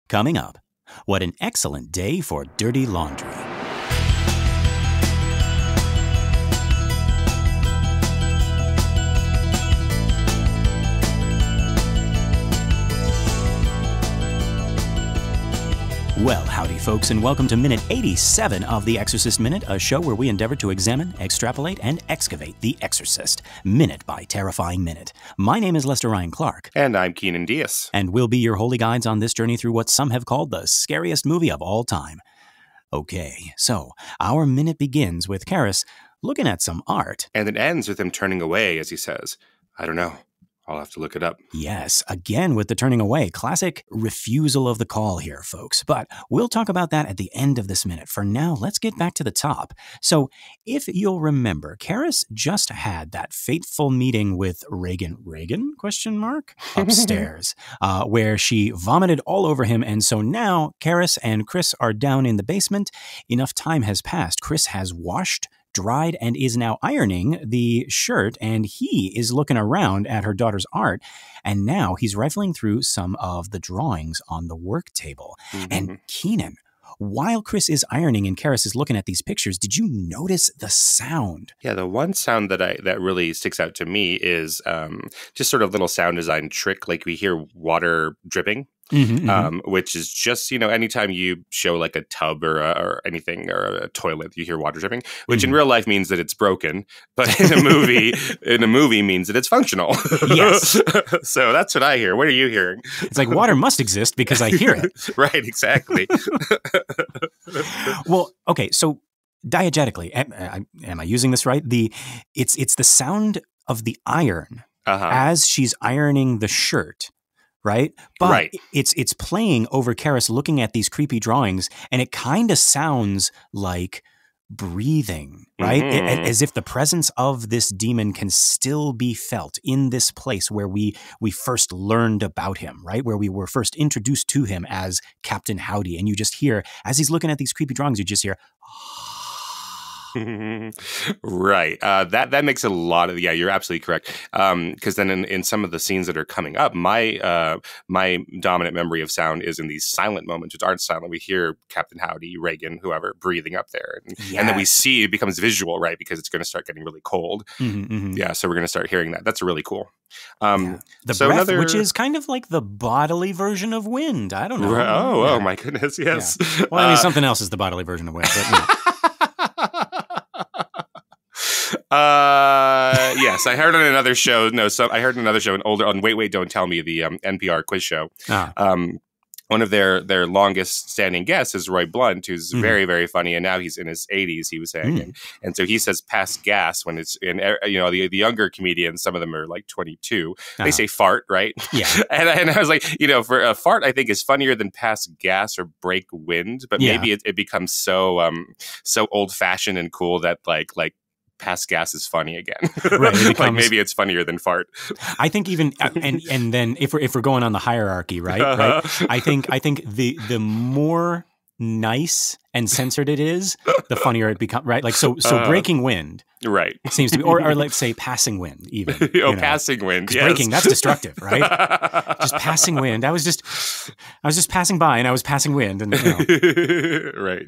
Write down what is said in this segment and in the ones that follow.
Coming up, what an excellent day for dirty laundry. Well, howdy folks, and welcome to Minute 87 of The Exorcist Minute, a show where we endeavor to examine, extrapolate, and excavate The Exorcist, minute by terrifying minute. My name is Lester Ryan Clark. And I'm Keenan Diaz. And we'll be your holy guides on this journey through what some have called the scariest movie of all time. Okay, so our minute begins with Karras looking at some art. And it ends with him turning away as he says, I don't know. I'll have to look it up. Yes, again with the turning away. Classic refusal of the call here, folks. But we'll talk about that at the end of this minute. For now, let's get back to the top. So, if you'll remember, Karras just had that fateful meeting with Regan, upstairs, where she vomited all over him. And so now Karras and Chris are down in the basement. Enough time has passed. Chris has washed, dried, and is now ironing the shirt, and he is looking around at her daughter's art, and now he's rifling through some of the drawings on the work table. And Keenan, while Chris is ironing and Karras is looking at these pictures, did you notice the sound? Yeah, the one sound that really sticks out to me is just sort of little sound design trick, like we hear water dripping. Which is just, anytime you show like a tub or anything or a toilet, you hear water dripping, which in real life means that it's broken, but in a movie means that it's functional. Yes. So that's what I hear. What are you hearing? It's like water must exist because I hear it. Right, exactly. Well, okay, so diegetically, am I using this right? It's the sound of the iron as she's ironing the shirt. Right? But it's playing over Karras looking at these creepy drawings, and it kind of sounds like breathing, right? As if the presence of this demon can still be felt in this place where we first learned about him, right? Where we were first introduced to him as Captain Howdy. And you just hear, as he's looking at these creepy drawings, you just hear, Right. That makes a lot of, you're absolutely correct. Because then in some of the scenes that are coming up, my dominant memory of sound is in these silent moments, which aren't silent. We hear Captain Howdy, Regan, whoever, breathing up there. And then we see it becomes visual, right? Because it's going to start getting really cold. Yeah, so we're going to start hearing that. That's really cool. The breath, which is kind of like the bodily version of wind. I don't know. Oh, my goodness, yes. Yeah. Well, I mean, something else is the bodily version of wind. But, yes, I heard on another show. I heard on another show, on Wait, Don't Tell Me, the NPR quiz show. One of their longest standing guests is Roy Blunt, who's very, very funny, and now he's in his 80s. He was saying, and so he says "pass gas" when it's in. The younger comedians, some of them are like 22. They say "fart," right? Yeah. and I was like, for a fart, I think is funnier than "pass gas" or "break wind," but maybe it becomes so old fashioned and cool that like pass gas is funny again. Right, like maybe it's funnier than fart. I think even and then if we're going on the hierarchy, right? I think the more nice and censored it is, the funnier it becomes, right? Like so breaking wind, right, seems to be, or let's say passing wind, even. Passing wind. Yes. Breaking, that's destructive, right? Just passing wind. I was just passing by, and I was passing wind, and right.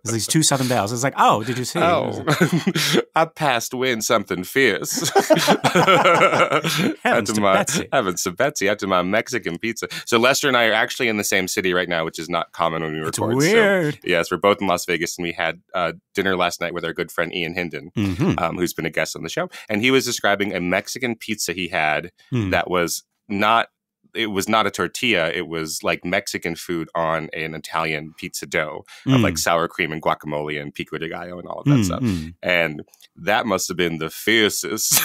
There's these two Southern belles. It's like, oh, did you see? Oh, I passed wind something fierce. Heavens to Betsy, after my Mexican pizza. So Lester and I are actually in the same city right now, which is not common when we record. It's weird. So, yes, we're both in Las Vegas, and we had dinner last night with our good friend Ian Hinden, who's been a guest on the show, and he was describing a Mexican pizza he had that was not. It was not a tortilla. It was like Mexican food on an Italian pizza dough of like sour cream and guacamole and pico de gallo and all of that stuff. And that must have been the fiercest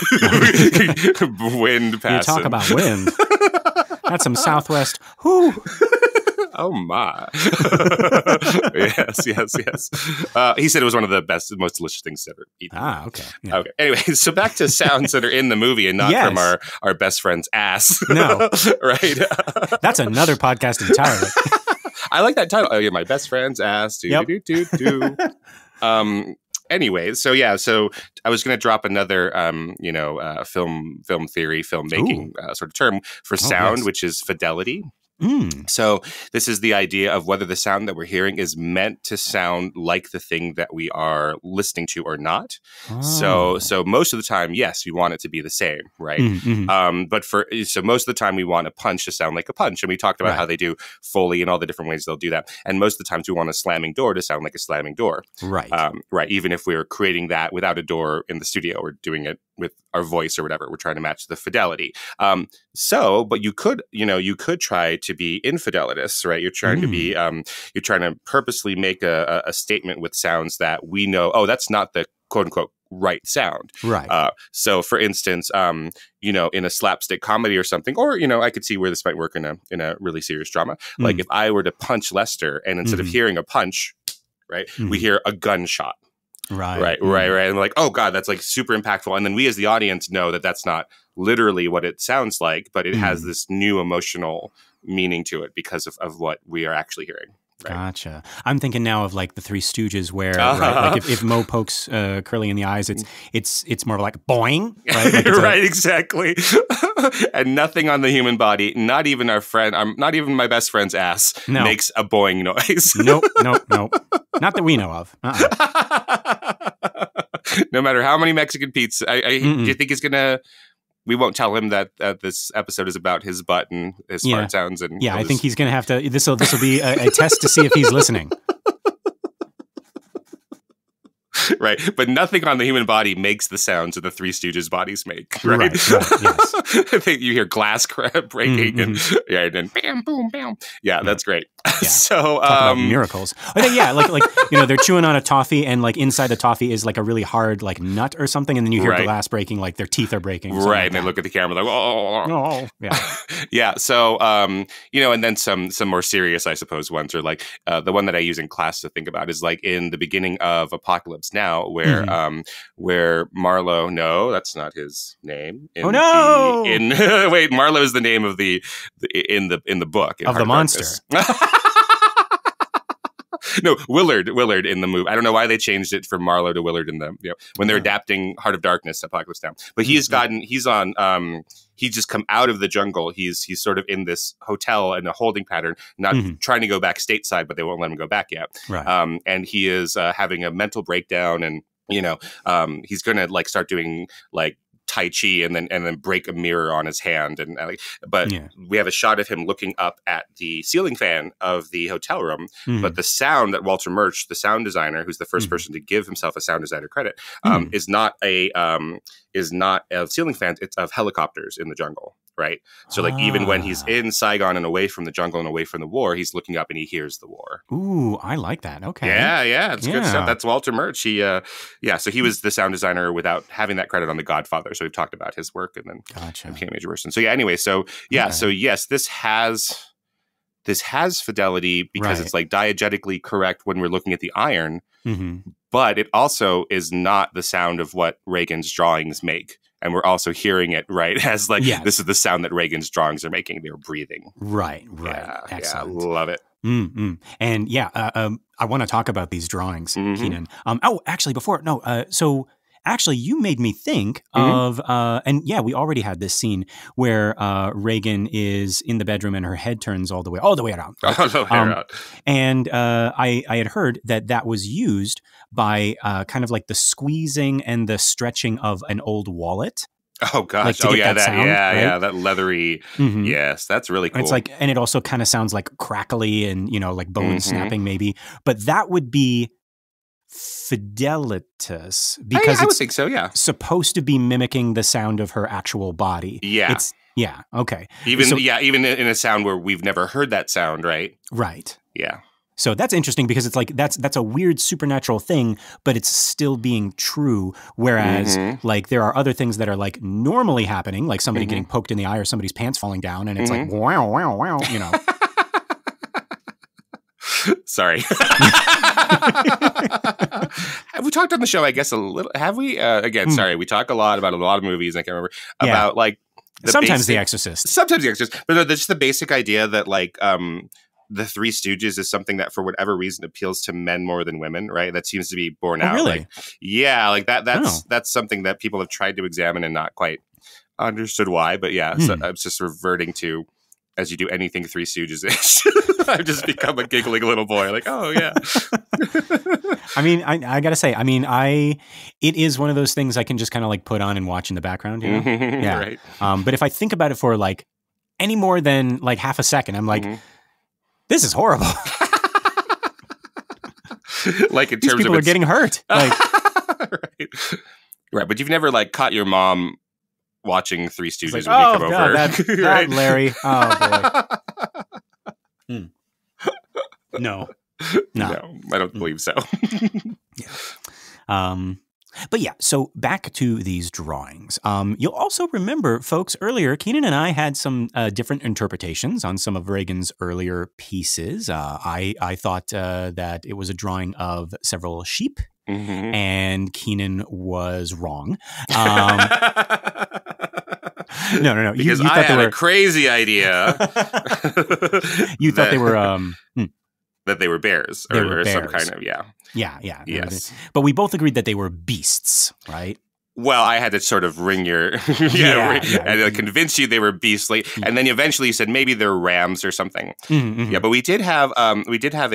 wind passing. You talk about wind. That's some Southwest. Whoo. Oh my. Yes. He said it was one of the best, most delicious things ever eaten. Okay. Yeah. Okay. Anyway, so back to sounds that are in the movie and not from our best friend's ass. No. Right. That's another podcast entirely. I like that title. Oh yeah, my best friend's ass. Anyway, so I was going to drop another, film theory, filmmaking sort of term for sound, which is fidelity. So this is the idea of whether the sound that we're hearing is meant to sound like the thing that we are listening to or not. So most of the time, yes, we want it to be the same, right? But so most of the time we want a punch to sound like a punch. And we talked about how they do Foley and all the different ways they'll do that. And most of the times we want a slamming door to sound like a slamming door. Right. Right. Even if we're creating that without a door in the studio, we're doing it with our voice or whatever. We're trying to match the fidelity. But you could try to be infidelitous, right? You're trying to be, you're trying to purposely make a statement with sounds that we know, oh, that's not the quote unquote right sound. Right. So for instance, in a slapstick comedy or something, or, I could see where this might work in a really serious drama. Like if I were to punch Lester and instead of hearing a punch, right, we hear a gunshot. Right. And like, oh God, that's like super impactful. And then we as the audience know that that's not literally what it sounds like, but it has this new emotional meaning to it because of what we are actually hearing. Right? Gotcha. I'm thinking now of like the Three Stooges, where right, like if Moe pokes Curly in the eyes, it's more like boing, right? Like right, exactly. And nothing on the human body, not even not even my best friend's ass, makes a boing noise. Nope. Not that we know of. No matter how many Mexican pizza, do you think he's gonna? We won't tell him that this episode is about his butt and his fart sounds. And I think he's going to have to. This will be a test to see if he's listening. Right, but nothing on the human body makes the sounds that the Three Stooges' bodies make. Right, yes. I think you hear glass breaking and then bam, boom, bam. Yeah, that's great. Yeah. So, talk about miracles. I think like they're chewing on a toffee, and like inside the toffee is like a really hard like nut or something, and then you hear glass breaking, like their teeth are breaking. Right, like and they look at the camera like, oh, yeah, yeah. So, and then some more serious, I suppose, ones are like the one that I use in class to think about is like in the beginning of Apocalypse Now, where Marlo, no, that's not his name. Oh no! Wait, Marlo is the name of in the book of the monster. No, Willard in the movie. I don't know why they changed it from Marlo to Willard in the when they're adapting Heart of Darkness to Apocalypse Now. But he's just come out of the jungle. He's sort of in this hotel in a holding pattern, not trying to go back stateside, but they won't let him go back yet. Right. And he is having a mental breakdown, and he's going to like start doing like Tai Chi and then break a mirror on his hand. But we have a shot of him looking up at the ceiling fan of the hotel room. But the sound that Walter Murch, the sound designer, who's the first person to give himself a sound designer credit, is not a ceiling fan. It's of helicopters in the jungle. Right. So like even when he's in Saigon and away from the jungle and away from the war, he's looking up and he hears the war. Ooh, I like that. Okay. Yeah. It's good stuff. That's Walter Murch. So he was the sound designer without having that credit on The Godfather. So we've talked about his work and then became a major person. So anyway. So yes, this has fidelity because it's like diegetically correct when we're looking at the iron, but it also is not the sound of what Regan's drawings make. And we're also hearing it, right, as like, this is the sound that Regan's drawings are making. They're breathing. Right. Excellent. Yeah, love it. And I want to talk about these drawings, Keenan. So actually you made me think of, we already had this scene where Regan is in the bedroom and her head turns all the way around. Right? And I had heard that was used by kind of like the squeezing and the stretching of an old wallet. Oh gosh! Like that leathery. Yes, that's really cool. It's like, and it also kind of sounds like crackly and like bone snapping maybe, but that would be Fidelitas because I would think so. Yeah, supposed to be mimicking the sound of her actual body. Yeah, okay. Even in a sound where we've never heard that sound, right? Right. Yeah. So that's interesting because it's like that's a weird supernatural thing, but it's still being true. Whereas like there are other things that are like normally happening, like somebody getting poked in the eye or somebody's pants falling down, and it's like wow, wow, wow, Sorry. Have we talked on the show, I guess, a little? Have we? Again, sorry. We talk a lot about a lot of movies. I can't remember. About like sometimes The Exorcist. But just the basic idea that like the Three Stooges is something that for whatever reason appeals to men more than women, right? That seems to be borne out. Really? Like, that's something that people have tried to examine and not quite understood why. But so I was just reverting to as you do anything Three Stooges-ish. I've just become a giggling little boy. Like, oh yeah. I mean, I gotta say, I mean, it is one of those things I can just kind of like put on and watch in the background, you know? Yeah. Right. But if I think about it for like any more than like half a second, I'm like, this is horrible. Like in These terms people of are getting hurt. Like, right. But you've never like caught your mom watching Three Stooges like, when you come God, over. that right? Larry. Oh boy. No, I don't believe so. Yeah. But yeah, so back to these drawings. You'll also remember, folks, earlier, Keenan and I had some different interpretations on some of Regan's earlier pieces. I thought that it was a drawing of several sheep, and Keenan was wrong. No. Because you I thought had they were a crazy idea. You thought they were that they were bears, or some kind of Yeah. Yes. But we both agreed that they were beasts, right? Well, I had to sort of ring your, and convince you they were beastly, and then eventually you said maybe they're rams or something. Yeah, but we did have a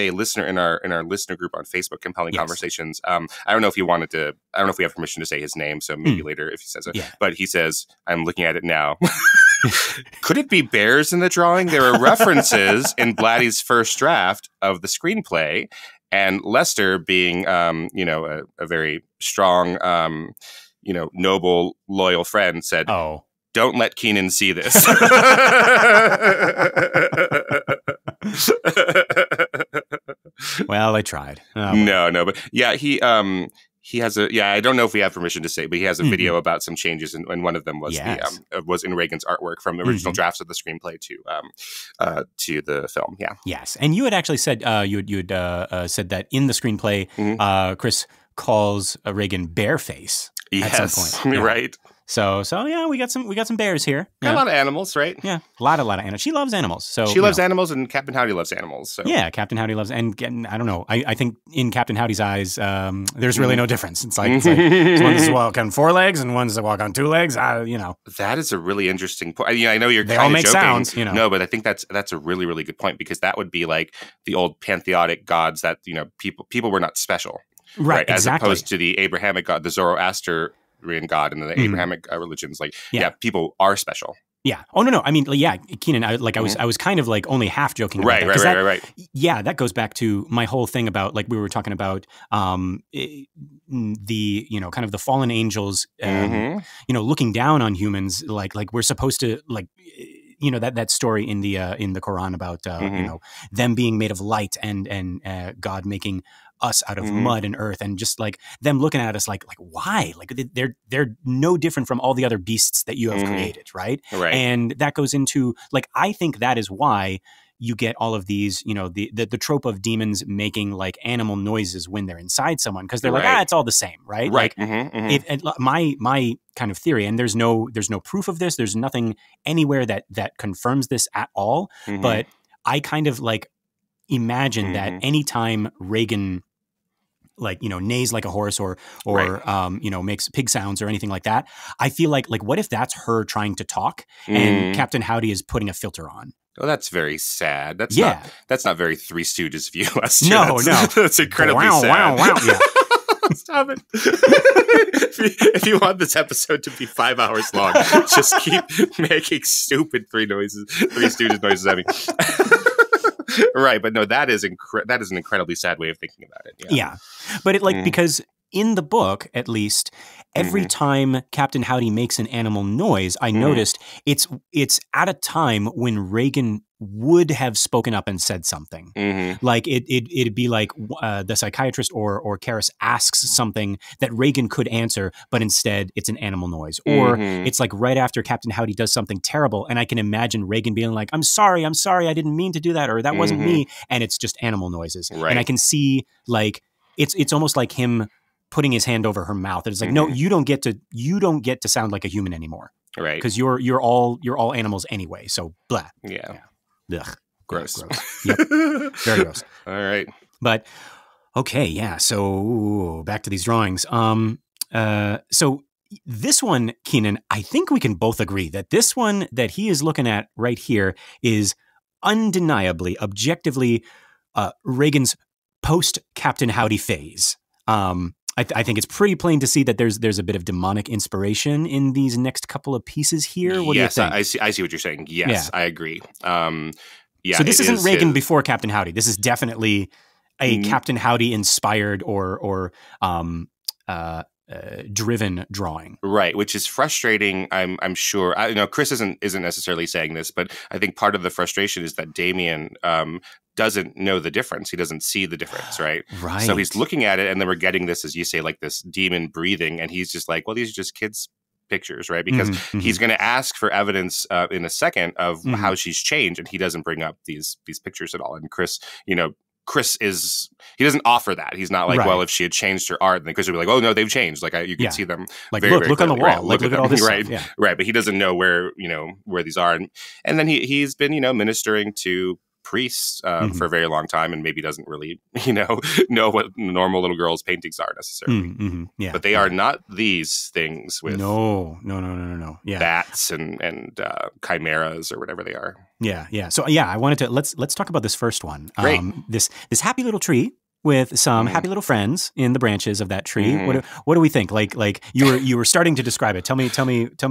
listener in our listener group on Facebook, Compelling Conversations. I don't know if you wanted to. I don't know if we have permission to say his name, so maybe later if he says it. Yeah. But he says, I'm looking at it now. Could it be bears in the drawing? There are references in Blatty's first draft of the screenplay, and Lester being, a very strong, noble, loyal friend said, "Oh, don't let Keenan see this." Well, I tried. No, but yeah, he has I don't know if we have permission to say, but he has a video about some changes, and one of them was was in Regan's artwork from original drafts of the screenplay to the film. Yeah. Yes, and you had actually said you'd said that in the screenplay, Chris calls Regan Bareface at some point. Yeah. Right. So yeah, we got some bears here. Yeah. A lot of animals, right? Yeah, a lot of animals. She loves animals. So she loves animals, and Captain Howdy loves animals. So yeah, Captain Howdy loves, and I don't know. I think in Captain Howdy's eyes, there's really no difference. It's like one's to walk on 4 legs and one's to walk on 2 legs. That is a really interesting point. I know you're they kind all of make joking. Sounds. No, but I think that's a really, really good point, because that would be like the old pantheodic gods that people were not special, right? As opposed to the Abrahamic god, the Zoroastrian God, and the Abrahamic religions. Like, people are special. Yeah. Oh no. I mean, Keenan. I was kind of like only half joking. Right. Yeah, that goes back to my whole thing about, like, we were talking about the kind of the fallen angels, looking down on humans, like we're supposed to, like, that story in the Quran about them being made of light, and God making us out of mud and earth, and just like them looking at us like why? Like they're no different from all the other beasts that you have created, right? Right. And that goes into, like, I think that is why you get all of these, the trope of demons making like animal noises when they're inside someone, because they're like, it's all the same, right? Right. Like, my kind of theory, and there's no proof of this. There's nothing anywhere that confirms this at all. But I kind of like imagine that anytime Regan, like, neighs like a horse or makes pig sounds or anything like that, I feel like what if that's her trying to talk and Captain Howdy is putting a filter on? Oh, that's very sad. That's not very Three Stooges view, Lester. No. That's incredibly sad. Wow. Yeah. Stop it. If you want this episode to be 5 hours long, just keep making stupid Three Stooges noises at me. Right, but no, that is an incredibly sad way of thinking about it. Yeah. But because in the book, at least, every time Captain Howdy makes an animal noise, I noticed it's at a time when Regan would have spoken up and said something. Like it'd be like the psychiatrist or Karis asks something that Regan could answer, but instead it's an animal noise. Or it's like right after Captain Howdy does something terrible, and I can imagine Regan being like, I'm sorry, I didn't mean to do that, or that wasn't me, and it's just animal noises. Right. And I can see, like, it's almost like him putting his hand over her mouth. It's like, no, you don't get to sound like a human anymore. Right. Because you're all animals anyway. So blah. Yeah. Ugh. Gross. Yep. Very gross. All right. But okay, yeah. So back to these drawings. So this one, Keenan, I think we can both agree that this one that he is looking at right here is undeniably, objectively, Regan's post-Captain Howdy phase. I think it's pretty plain to see that there's a bit of demonic inspiration in these next couple of pieces here. What do you think? I see what you're saying. Yes, I agree. So this isn't Regan before Captain Howdy. This is definitely a Captain Howdy inspired or driven drawing, right? Which is frustrating. I'm sure. Chris isn't necessarily saying this, but I think part of the frustration is that Daemon doesn't know the difference. He doesn't see the difference, right? Right. So he's looking at it, and then we're getting this, as you say, like this demon breathing, and he's just like, well, these are just kids' pictures, right? Because he's going to ask for evidence in a second of how she's changed, and he doesn't bring up these pictures at all. And Chris, he doesn't offer that. He's not like, well, if she had changed her art, then Chris would be like, oh no, they've changed. Like you can see them. Like look on the wall. Right. Look at all this right. stuff. Yeah. Right. But he doesn't know where these are. And then he's been, ministering to priests for a very long time, and maybe doesn't really, know what normal little girls' paintings are necessarily. Yeah. But they are not these things with no. Yeah. Bats and chimeras or whatever they are. Yeah. So I wanted to let's talk about this first one. Great. This happy little tree with some happy little friends in the branches of that tree. What do we think? Like you were starting to describe it. Tell me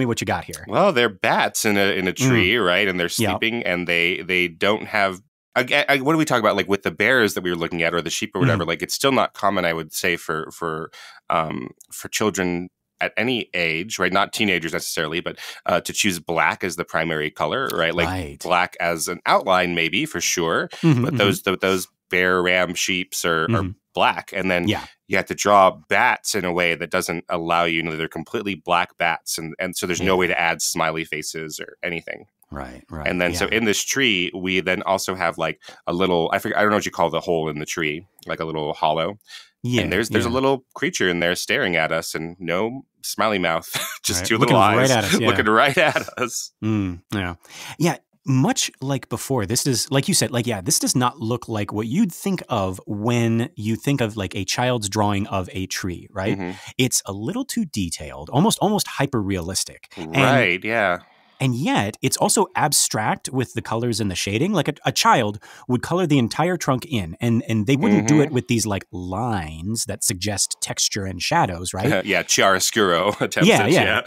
what you got here. Well, they're bats in a tree, right? And they're sleeping, and they don't have. Again, what do we talk about? Like with the bears that we were looking at, or the sheep, or whatever. Like it's still not common, I would say, for children at any age, right? Not teenagers necessarily, but to choose black as the primary color, right? Like black as an outline, maybe for sure. But those bear, ram, sheeps are black, and then you have to draw bats in a way that doesn't allow you. They're completely black bats, and so there's no way to add smiley faces or anything. Right. And then so in this tree, we then also have like a little, I don't know what you call the hole in the tree, like a little hollow. Yeah. And there's a little creature in there staring at us, and no smiley mouth, just two little eyes looking right at us. Yeah. Much like before, this is, like you said, this does not look like what you'd think of when you think of like a child's drawing of a tree, right? It's a little too detailed, almost hyper realistic. Right. Yeah. And yet, it's also abstract with the colors and the shading. Like a child would color the entire trunk in, and they wouldn't do it with these like lines that suggest texture and shadows, right? Chiaroscuro attempts. Yeah.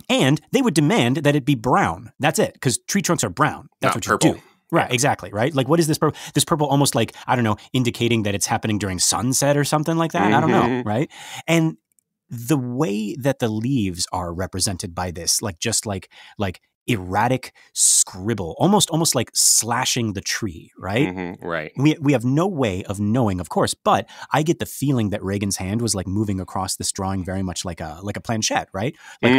And they would demand that it be brown. That's it, because tree trunks are brown. That's not what purple. You do. Right, exactly, right? Like, what is this purple? This purple almost like, I don't know, indicating that it's happening during sunset or something like that? I don't know, right? And the way that the leaves are represented by this, like just like erratic scribble, almost like slashing the tree, right? Right. We have no way of knowing, of course, but I get the feeling that Regan's hand was like moving across this drawing very much like a planchette, right? Like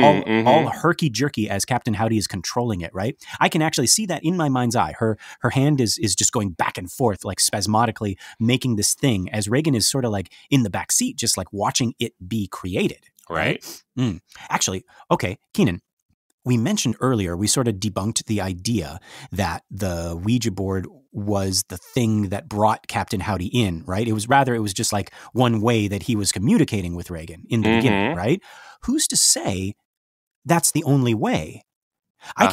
all herky jerky as Captain Howdy is controlling it, right? I can actually see that in my mind's eye. Her hand is just going back and forth, like spasmodically making this thing, as Regan is sort of like in the back seat, just like watching it be created. Right. Actually, okay, Keenan. We mentioned earlier, we sort of debunked the idea that the Ouija board was the thing that brought Captain Howdy in, right? It was just like one way that he was communicating with Regan in the beginning, right? Who's to say that's the only way? I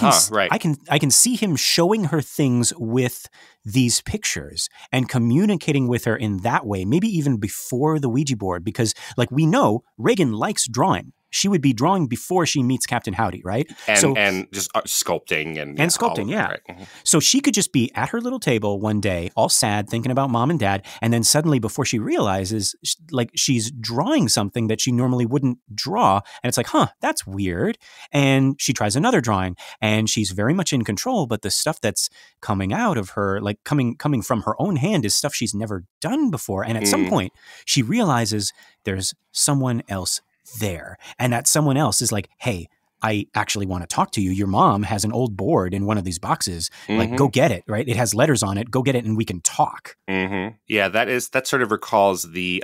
can see him showing her things with these pictures and communicating with her in that way, maybe even before the Ouija board, because like we know Regan likes drawing. She would be drawing before she meets Captain Howdy, right? And just sculpting and sculpting, Right. So she could just be at her little table one day, all sad, thinking about mom and dad, and then suddenly, before she realizes, like she's drawing something that she normally wouldn't draw, and it's like, that's weird. And she tries another drawing, and she's very much in control, but the stuff that's coming out of her, like coming from her own hand, is stuff she's never done before. And at some point, she realizes there's someone else there, and that someone else is like, hey, I actually want to talk to you. Your mom has an old board in one of these boxes. Like, go get it, right? It has letters on it. Go get it and we can talk. Yeah, that sort of recalls the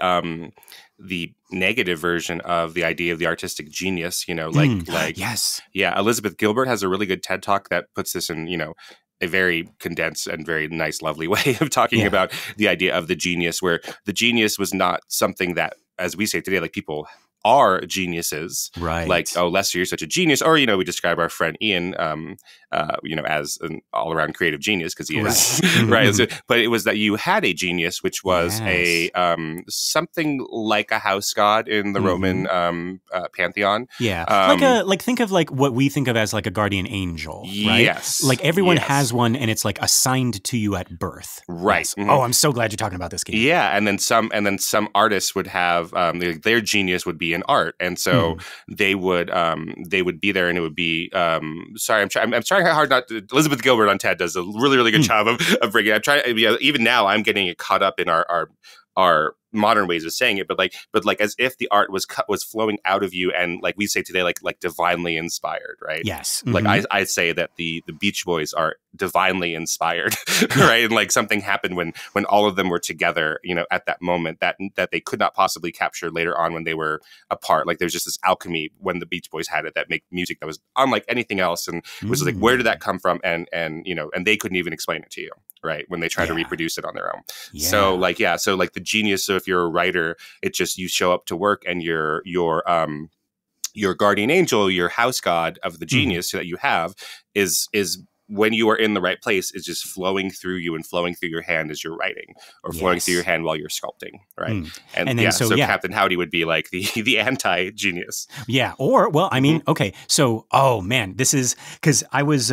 negative version of the idea of the artistic genius, yes. Yeah, Elizabeth Gilbert has a really good TED Talk that puts this in, a very condensed and very nice, lovely way of talking about the idea of the genius, where the genius was not something that, as we say today, like people are geniuses. Right. Like, oh, Lester, you're such a genius. Or, we describe our friend Ian, as an all-around creative genius, because he is. Right. But it was that you had a genius, which was a something like a house god in the Roman pantheon. Yeah. Think of like what we think of as like a guardian angel, right? Yes. Like everyone has one, and it's like assigned to you at birth. Right. Yes. Oh, I'm so glad you're talking about this game. Yeah, and then some artists would have their genius would be in art, and so they would be there, and it would be I'm trying hard not to. Elizabeth Gilbert on TED does a really, really good job of bringing it. I'm trying, even now I'm getting it caught up in our modern ways of saying it, but like as if the art was flowing out of you, and like we say today, like divinely inspired, right? Yes. Like I say that the Beach Boys are divinely inspired, right? And like something happened when all of them were together, at that moment that they could not possibly capture later on when they were apart. Like there's just this alchemy when the Beach Boys had it, that make music that was unlike anything else, and it was like, where did that come from? And they couldn't even explain it to you, right? When they try to reproduce it on their own. Yeah. So like the genius. So if you're a writer, it's just you show up to work, and your guardian angel, your house god of the genius that you have is when you are in the right place, is just flowing through you and flowing through your hand as you're writing, or flowing through your hand while you're sculpting, right? And then, so Captain Howdy would be like the anti-genius. Yeah. Or, well, I mean, okay. So, oh man, this is because I was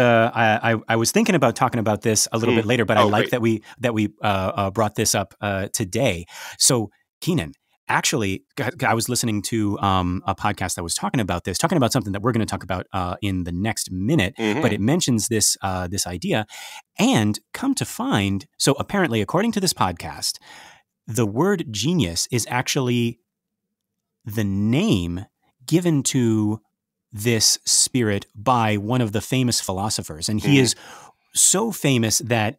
thinking about talking about this a little bit later, but I like that we brought this up today. So, Keenan, actually, I was listening to a podcast that was talking about something that we're going to talk about in the next minute, but it mentions this idea. And come to find, so apparently, according to this podcast, the word genius is actually the name given to this spirit by one of the famous philosophers. And he is so famous that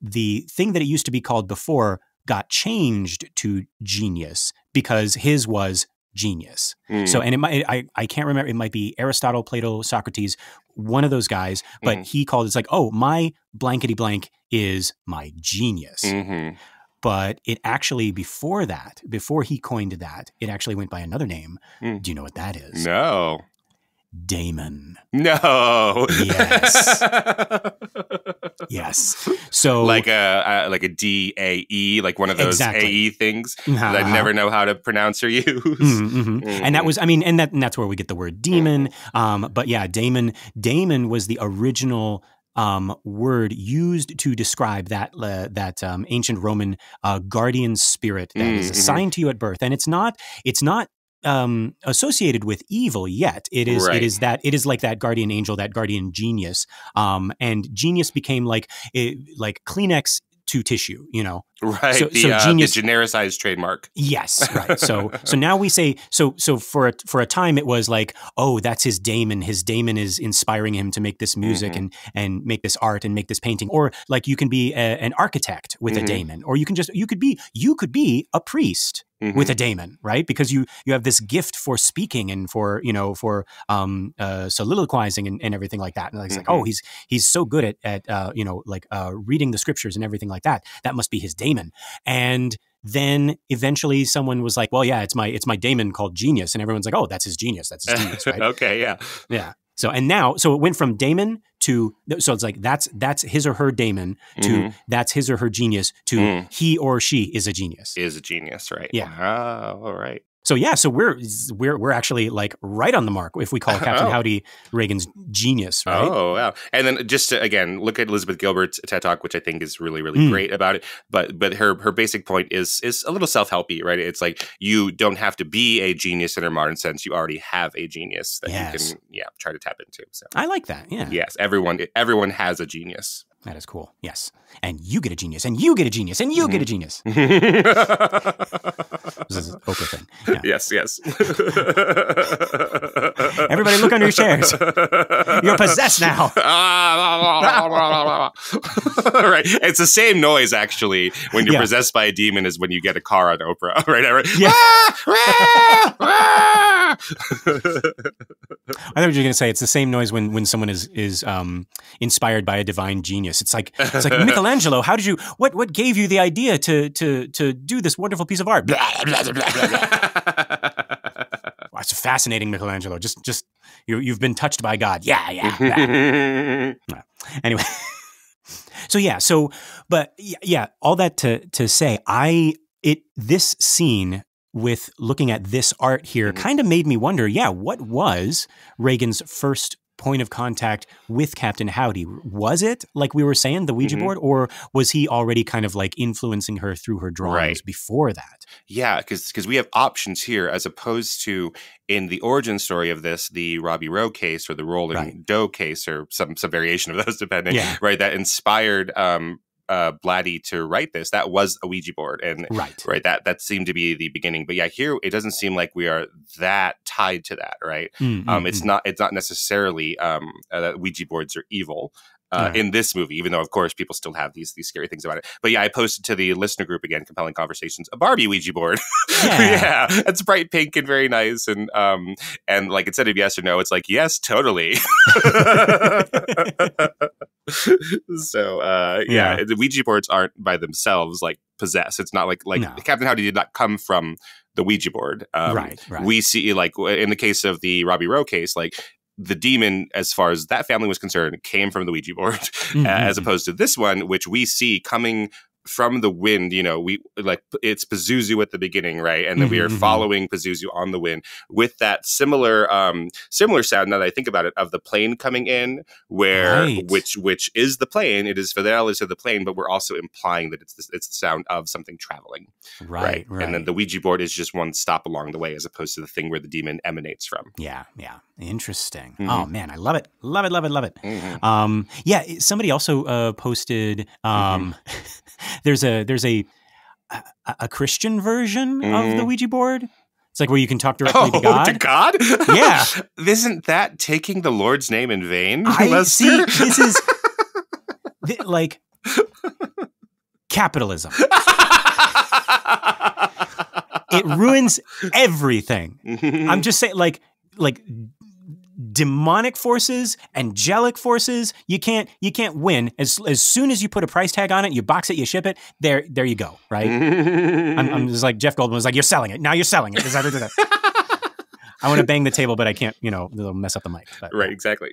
the thing that it used to be called before got changed to genius, because his was genius. So, and it might, I can't remember, it might be Aristotle, Plato, Socrates, one of those guys, but he called, it's like, oh, my blankety blank is my genius. But it actually, before he coined that, it actually went by another name. Do you know what that is? No. Daemon. No. Yes. Yes. So like a DAE, like one of those AE things that I never know how to pronounce or use. And that was, and that's where we get the word demon. But yeah, Daemon was the original word used to describe that ancient Roman guardian spirit that is assigned to you at birth, and it's not associated with evil yet. It is like that guardian angel, that guardian genius, and genius became like Kleenex to tissue, Right. So genius, the genericized trademark. Yes. Right. So now we say, so for a time it was like, oh, that's his daemon. His daemon is inspiring him to make this music and make this art and make this painting. Or like you can be an architect with a daemon, or you could be a priest with a daemon, right? Because you have this gift for speaking and for soliloquizing and everything like that. And it's like, oh, he's so good at reading the scriptures and everything like that. That must be his daemon. And then eventually someone was like, well, yeah, it's my daemon called genius. And everyone's like, oh, that's his genius. That's his genius, right? Okay, yeah. Yeah. So it went from daemon to, so it's like, that's his or her daemon to that's his or her genius to he or she is a genius. Is a genius, right? Yeah. Oh, all right. So yeah, so we're actually like right on the mark if we call Captain Howdy Regan's genius, right? Oh, wow. And then just to, again, look at Elizabeth Gilbert's TED Talk, which I think is really, really great about it. But her basic point is a little self-helpy, right? It's like you don't have to be a genius in a modern sense. You already have a genius that you can try to tap into. So I like that. Yeah. Yes, everyone has a genius. That is cool. Yes. And you get a genius, and you get a genius, and you get a genius. This is an Oprah thing. Yeah. Yes. Everybody look under your chairs. You're possessed now. Right. It's the same noise, actually, when you're possessed by a demon as when you get a car on Oprah. Right? Yeah. I thought you were going to say it's the same noise when someone is inspired by a divine genius. It's like Michelangelo. How did you? What gave you the idea to do this wonderful piece of art? it's fascinating, Michelangelo. Just you've been touched by God. Yeah. Anyway, all that to say, this scene with looking at this art here kind of made me wonder, what was Regan's first point of contact with Captain Howdy? Was it, like we were saying, the Ouija board, or was he already kind of like influencing her through her drawings before that? Yeah, because we have options here as opposed to in the origin story of this, the Robbie Rowe case or the Rolling Doe case or some variation of those depending, right? That inspired Blatty to write this. That was a Ouija board, and that seemed to be the beginning. But here it doesn't seem like we are that tied to that, right? It's not necessarily that Ouija boards are evil. In this movie, even though of course people still have these scary things about it. But I posted to the listener group again, Compelling Conversations, a Barbie Ouija board. It's bright pink and very nice, and like instead of yes or no, it's like yes, totally. So the Ouija boards aren't by themselves like possessed. It's not like Captain Howdy did not come from the Ouija board. We see, like in the case of the Robbie Rowe case, like the demon, as far as that family was concerned, came from the Ouija board, as opposed to this one, which we see coming from the wind. We it's Pazuzu at the beginning, right? And then we are following Pazuzu on the wind with that similar sound. Now that I think about it, of the plane coming in, where which is the plane. It is fidelity to the plane, but we're also implying that it's the sound of something traveling, right? And then the Ouija board is just one stop along the way, as opposed to the thing where the demon emanates from. Yeah. Interesting. Oh man, I love it. Love it. Somebody also posted. There's a Christian version of the Ouija board. It's like where you can talk directly to God. To God? Yeah. Isn't that taking the Lord's name in vain? I see. This is like capitalism. It ruins everything. I'm just saying, like demonic forces, angelic forces, you can't win. As soon as you put a price tag on it, you box it, you ship it, there you go, right? I'm just like Jeff Goldblum was like, you're selling it. Now you're selling it. I want to bang the table, but I can't, it'll mess up the mic. But, right, exactly.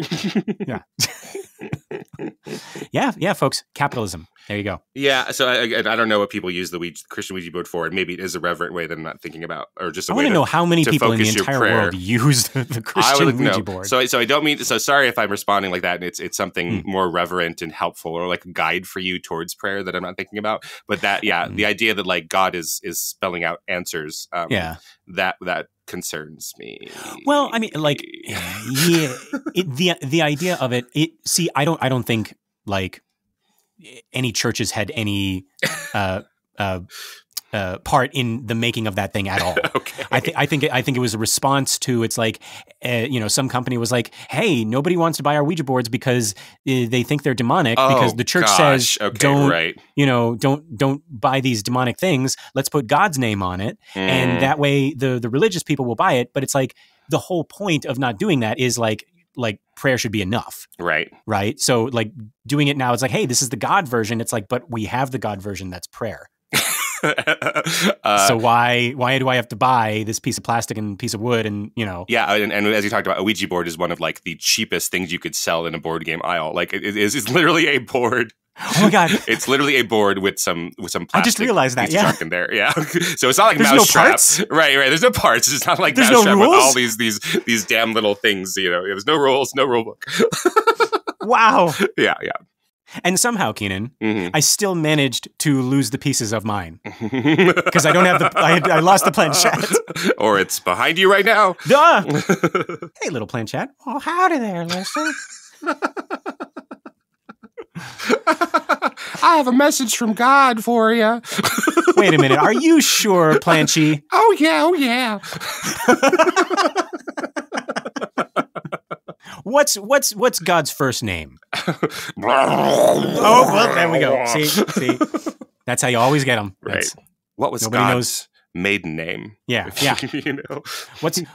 Yeah, folks, capitalism. There you go. Yeah, so I don't know what people use the Christian Ouija board for, and maybe it is a reverent way that I'm not thinking about, or just I want to know how many people in the entire world use the Christian Ouija board. So I don't mean, so sorry if I'm responding like that, and it's something more reverent and helpful, or like a guide for you towards prayer that I'm not thinking about. But that, the idea that like God is spelling out answers, that concerns me. Well, I mean, like, the idea of it. I don't think like any churches had any part in the making of that thing at all. Okay. I think it was a response to, it's like, some company was like, hey, nobody wants to buy our Ouija boards because they think they're demonic, because the church says don't buy these demonic things. Let's put God's name on it, and that way the religious people will buy it. But it's like the whole point of not doing that is like prayer should be enough. Right. So like doing it now, it's like, hey, this is the God version. It's like, but we have the God version that's prayer. So why do I have to buy this piece of plastic and piece of wood and and as you talked about, a Ouija board is one of like the cheapest things you could sell in a board game aisle. Like it's literally a board. Oh my God! It's literally a board with some plastic. I just realized that. Yeah, in there. Yeah. So it's not like there's Mousetrap. Right. There's no parts. It's not like there's Mousetrap no rules? with all these damn little things. There's no rules, no rule book. Wow. Yeah. And somehow, Keenan, I still managed to lose the pieces of mine because I don't have I lost the planchette. Or it's behind you right now. Duh. Hey, little planchette. Oh, howdy there, Lester. I have a message from God for you. Wait a minute. Are you sure, Planchy? Oh yeah. What's God's first name? Oh, well, there we go. See, that's how you always get them. Right. What was God's maiden name? Yeah.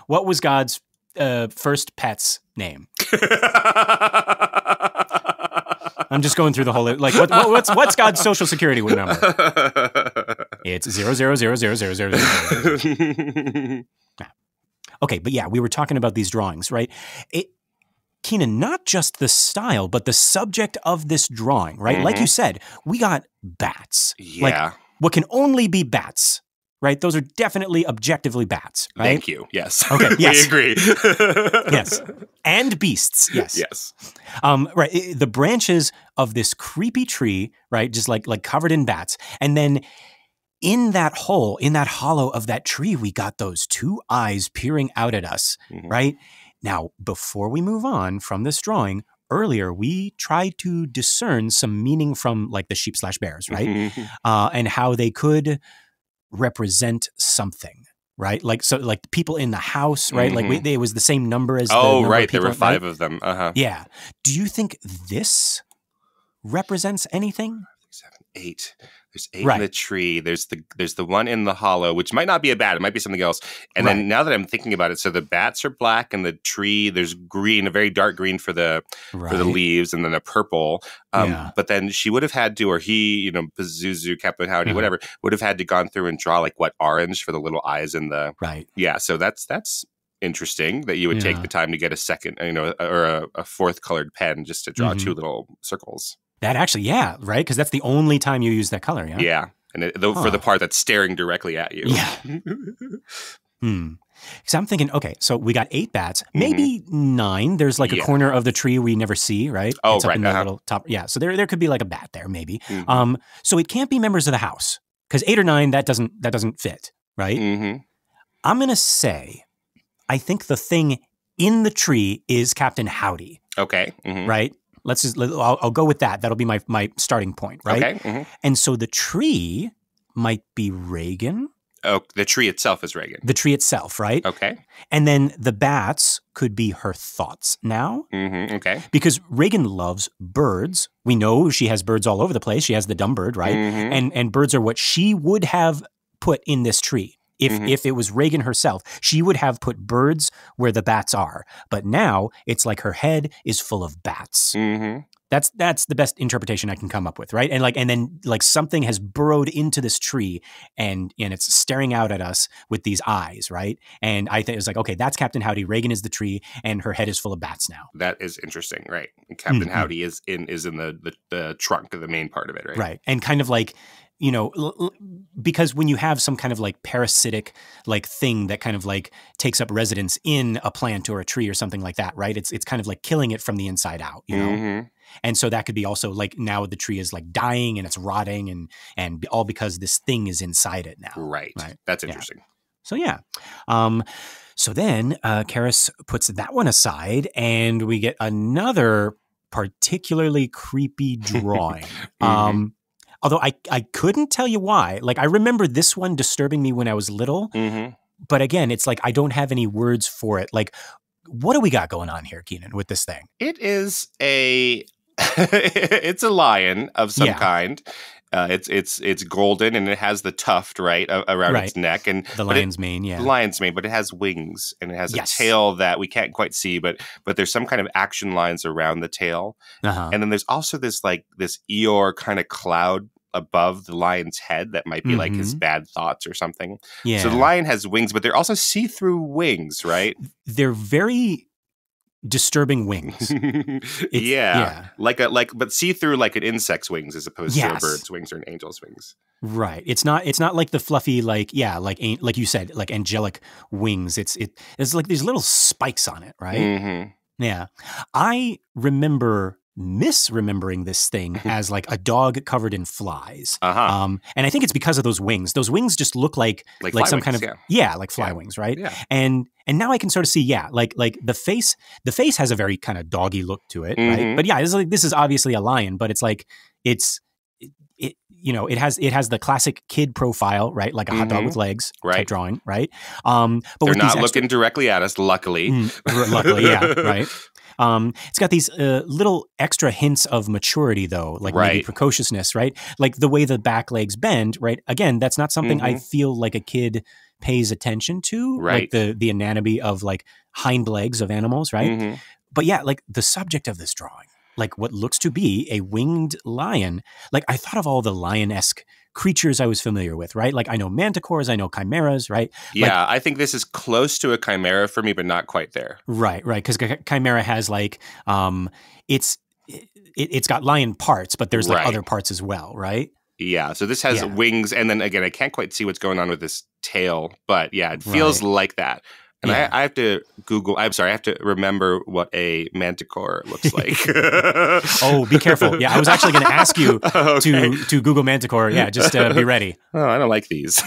What was God's first pet's name? I'm just going through the whole what's God's social security number? It's 0000000. Okay, but yeah, we were talking about these drawings, right? Keenan, not just the style, but the subject of this drawing, right? Like you said, we got bats. Yeah. Like, what can only be bats, right? Those are definitely objectively bats, right? Thank you. Yes. Okay, yes. We agree. Yes. And beasts, yes. Yes. Right, the branches of this creepy tree, right, just like covered in bats. And then in that hole, in that hollow of that tree, we got those two eyes peering out at us, right? Now, before we move on from this drawing, earlier we tried to discern some meaning from like the sheep/bears, right? And how they could represent something, right? Like, so like people in the house, right? Like it was the same number as the number right. of people, There were 5 of them. Yeah. Do you think this represents anything? 7, 8. There's 8 in the tree. There's the one in the hollow, which might not be a bat. It might be something else. And then now that I'm thinking about it, so the bats are black, and the tree there's green, a very dark green for the leaves, and then a purple. But then she would have had to, or he, you know, Pazuzu, Captain Howdy, whatever, would have had to gone through and draw like orange for the little eyes in the Yeah. So that's interesting that you would take the time to get a second, you know, or a fourth colored pen just to draw 2 little circles. That actually, right? Because that's the only time you use that color, yeah? Yeah. And for the part that's staring directly at you. Yeah. Because I'm thinking, okay, so we got 8 bats, maybe 9. There's like a corner of the tree we never see, right? Oh, it's up in the little top. Yeah, so there could be like a bat there, maybe. So it can't be members of the house, because 8 or 9, that doesn't fit, right? I'm going to say, I think the thing in the tree is Captain Howdy. Okay. Right? I'll go with that. That'll be my starting point, right? Okay. And so the tree might be Regan. Oh, the tree itself is Regan. The tree itself, right? Okay. And then the bats could be her thoughts now. Okay. Because Regan loves birds. We know she has birds all over the place. She has the dumb bird, right? And birds are what she would have put in this tree. If it was Regan herself, she would have put birds where the bats are. But now it's like her head is full of bats. That's the best interpretation I can come up with, right? And then something has burrowed into this tree and it's staring out at us with these eyes, right? And I think it was like, okay, that's Captain Howdy. Regan is the tree, and her head is full of bats now. That is interesting, right? And Captain Howdy is in the trunk of the main part of it, right? Right, and kind of like, you know, because when you have some kind of like parasitic like thing that kind of like takes up residence in a plant or a tree or something like that, right? It's kind of like killing it from the inside out, you know? And so that could be also like now the tree is like dying and it's rotting and all because this thing is inside it now. Right. That's interesting. So yeah. So then Karis puts that one aside and we get another particularly creepy drawing. Although I couldn't tell you why. Like, I remember this one disturbing me when I was little. But again, it's like I don't have any words for it. Like, what do we got going on here, Keenan, with this thing? It is it's a lion of some kind. It's golden and it has the tuft around its neck and the lion's mane, the lion's mane, but it has wings and it has a tail that we can't quite see, but there's some kind of action lines around the tail, and then there's also this Eeyore kind of cloud above the lion's head that might be like his bad thoughts or something. Yeah. So the lion has wings, but they're also see-through wings, right? They're very disturbing wings. But see through like an insect's wings as opposed to a bird's wings or an angel's wings. Right. It's not like the fluffy like you said, like angelic wings. It's like these little spikes on it, right? Yeah. I remember misremembering this thing as like a dog covered in flies. And I think it's because of those wings. Those wings just look like some kind of like fly wings, right? Yeah. And now I can sort of see, like the face has a very kind of doggy look to it, right? But this is obviously a lion, but it's like it has the classic kid profile, right? Like a hot dog with legs type drawing, right? But they're not looking directly at us, luckily. Luckily, right. It's got these little extra hints of maturity, though, like maybe precociousness, right? Like the way the back legs bend, right? Again, that's not something I feel like a kid pays attention to, like the anatomy of like hind legs of animals, right? But like the subject of this drawing, like what looks to be a winged lion, like I thought of all the lion-esque creatures I was familiar with, right? Like I know manticores, I know chimeras, right? Yeah, like, I think this is close to a chimera for me, but not quite there. Right. Because chimera has like it's got lion parts, but there's like other parts as well, right? Yeah, so this has wings, and then again, I can't quite see what's going on with this tail, but yeah, it feels like that. And I have to Google. I'm sorry, I have to remember what a manticore looks like. Oh, be careful! Yeah, I was actually going to ask you to Google manticore. Yeah, just be ready. Oh, I don't like these.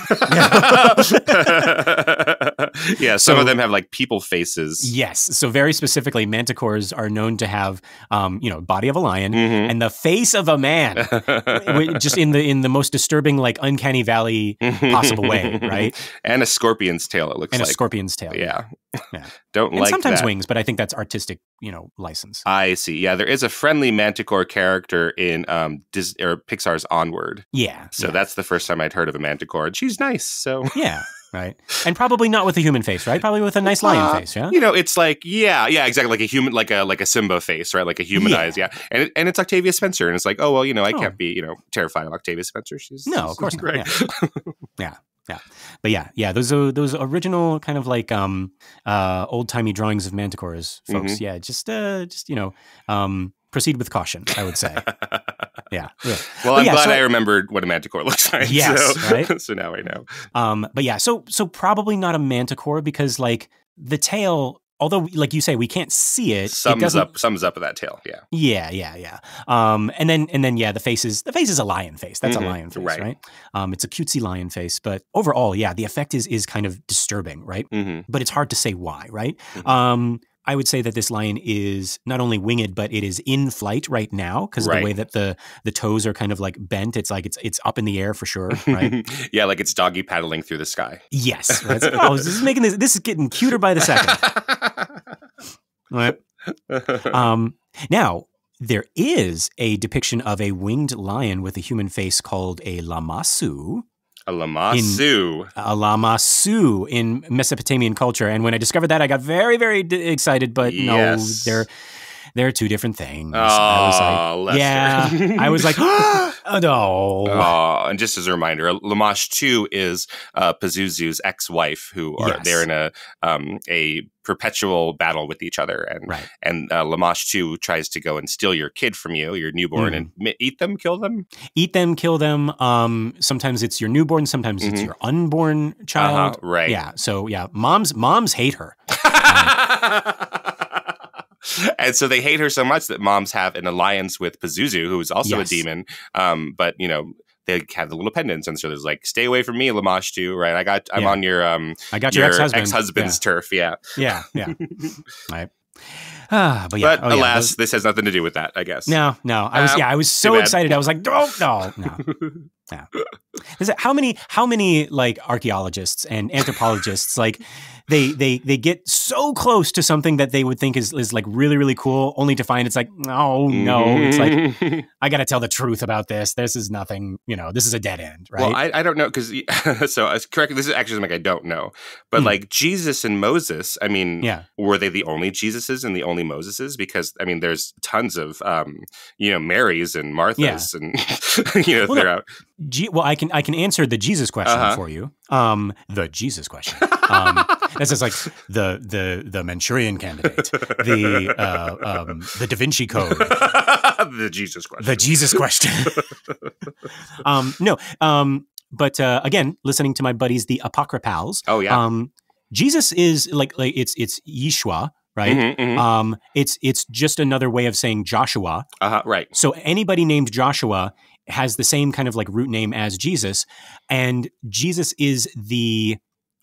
Yeah, some of them have like people faces. Yes, so very specifically, manticores are known to have, body of a lion and the face of a man, just in the most disturbing, like uncanny valley possible way, right? And a scorpion's tail. It looks like a scorpion's tail. Yeah. Don't and like sometimes that. Wings, but I think that's artistic, license. I see. Yeah, there is a friendly manticore character in Pixar's Onward. Yeah. So that's the first time I'd heard of a manticore, and she's nice. So yeah. Right. And probably not with a human face, right? Probably with a nice lion face, yeah? It's like, yeah, exactly. Like a human, like a Simba face, right? Like a humanized, yeah. And it's Octavia Spencer. And it's like, oh, well, I can't be, terrified of Octavia Spencer. She's of course not. Great. Yeah. Yeah. But yeah, those original kind of like old-timey drawings of manticores, folks. Yeah, just proceed with caution, I would say. Yeah. Well, I'm glad I remembered what a manticore looks like. Yes, right? So now I know. But yeah, so probably not a manticore because like the tail, although like you say, we can't see it. Sums up with that tail. Yeah. Yeah. And then the face is a lion face. That's a lion face, right? It's a cutesy lion face, but overall, yeah, the effect is kind of disturbing, right? But it's hard to say why, right? I would say that this lion is not only winged, but it is in flight right now because of the way that the toes are kind of like bent. It's like it's up in the air for sure, right? Yeah, like it's doggy paddling through the sky. Yes. Right? Like, this is getting cuter by the second. Right. Now, there is a depiction of a winged lion with a human face called a lamassu. A lamassu in Mesopotamian culture. And when I discovered that, I got very, very excited, but no, they're two different things. Oh, I was like, oh, no. Oh, and just as a reminder, Lamashtu is Pazuzu's ex-wife, who are they're in a perpetual battle with each other, and Lamashtu tries to go and steal your kid from you, your newborn, and eat them, kill them. Sometimes it's your newborn, sometimes it's your unborn child. Right. Yeah. So yeah, moms hate her. And so they hate her so much that moms have an alliance with Pazuzu, who is also a demon. But they have the little pendants, and so there's like, "Stay away from me, Lamashtu." Right? I'm on your I got your ex-husband's turf. Yeah. Right. But alas, this has nothing to do with that, I guess. No. I was so excited. I was like, oh no. Yeah. How many like archaeologists and anthropologists like they get so close to something that they would think is like really, really cool, only to find it's like, no. It's like, I got to tell the truth about this. This is nothing, this is a dead end, right? Well, I don't know, because so correct. This is actually something I don't know, but like Jesus and Moses, I mean, were they the only Jesuses and the only Moseses? Because I mean, there's tons of Marys and Marthas and they're out. Well, I can answer the Jesus question for you. The Jesus question. This is like the Manchurian Candidate, the Da Vinci Code, the Jesus question. The Jesus question. But again, listening to my buddies, the Apocryphals. Oh yeah. Jesus is like it's Yeshua, right? It's just another way of saying Joshua. Right. So anybody named Joshua has the same kind of like root name as Jesus, and Jesus is the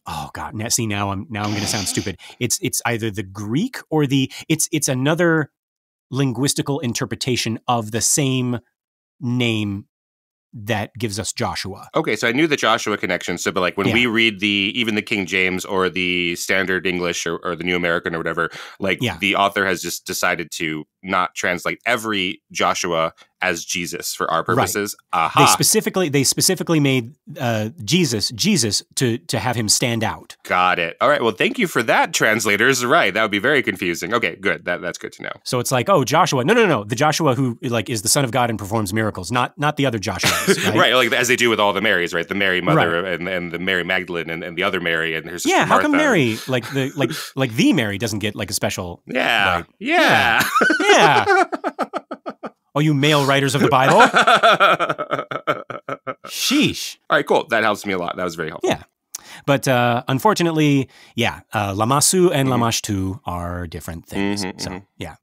oh god. Now I'm going to sound stupid. It's either the Greek or it's another linguistical interpretation of the same name that gives us Joshua. Okay, so I knew the Joshua connection. So, but like when we read even the King James or the Standard English or the New American or whatever, like the author has just decided to not translate every Joshua as Jesus for our purposes. Right. They specifically made Jesus to have him stand out. Got it. All right. Well, thank you for that, translators. Right. That would be very confusing. Okay, good. That's good to know. So it's like, oh, Joshua. No. The Joshua who like is the son of God and performs miracles, not the other Joshuas. Right? Right. Like as they do with all the Marys, right? The Mary mother and the Mary Magdalene and the other Mary and her sister Martha. How come Mary like the Mary doesn't get like a special? Yeah. Like, yeah. Oh, you male writers of the Bible. Sheesh. All right, cool. That helps me a lot. That was very helpful. Yeah. But unfortunately, Lamassu and Lamashtu are different things.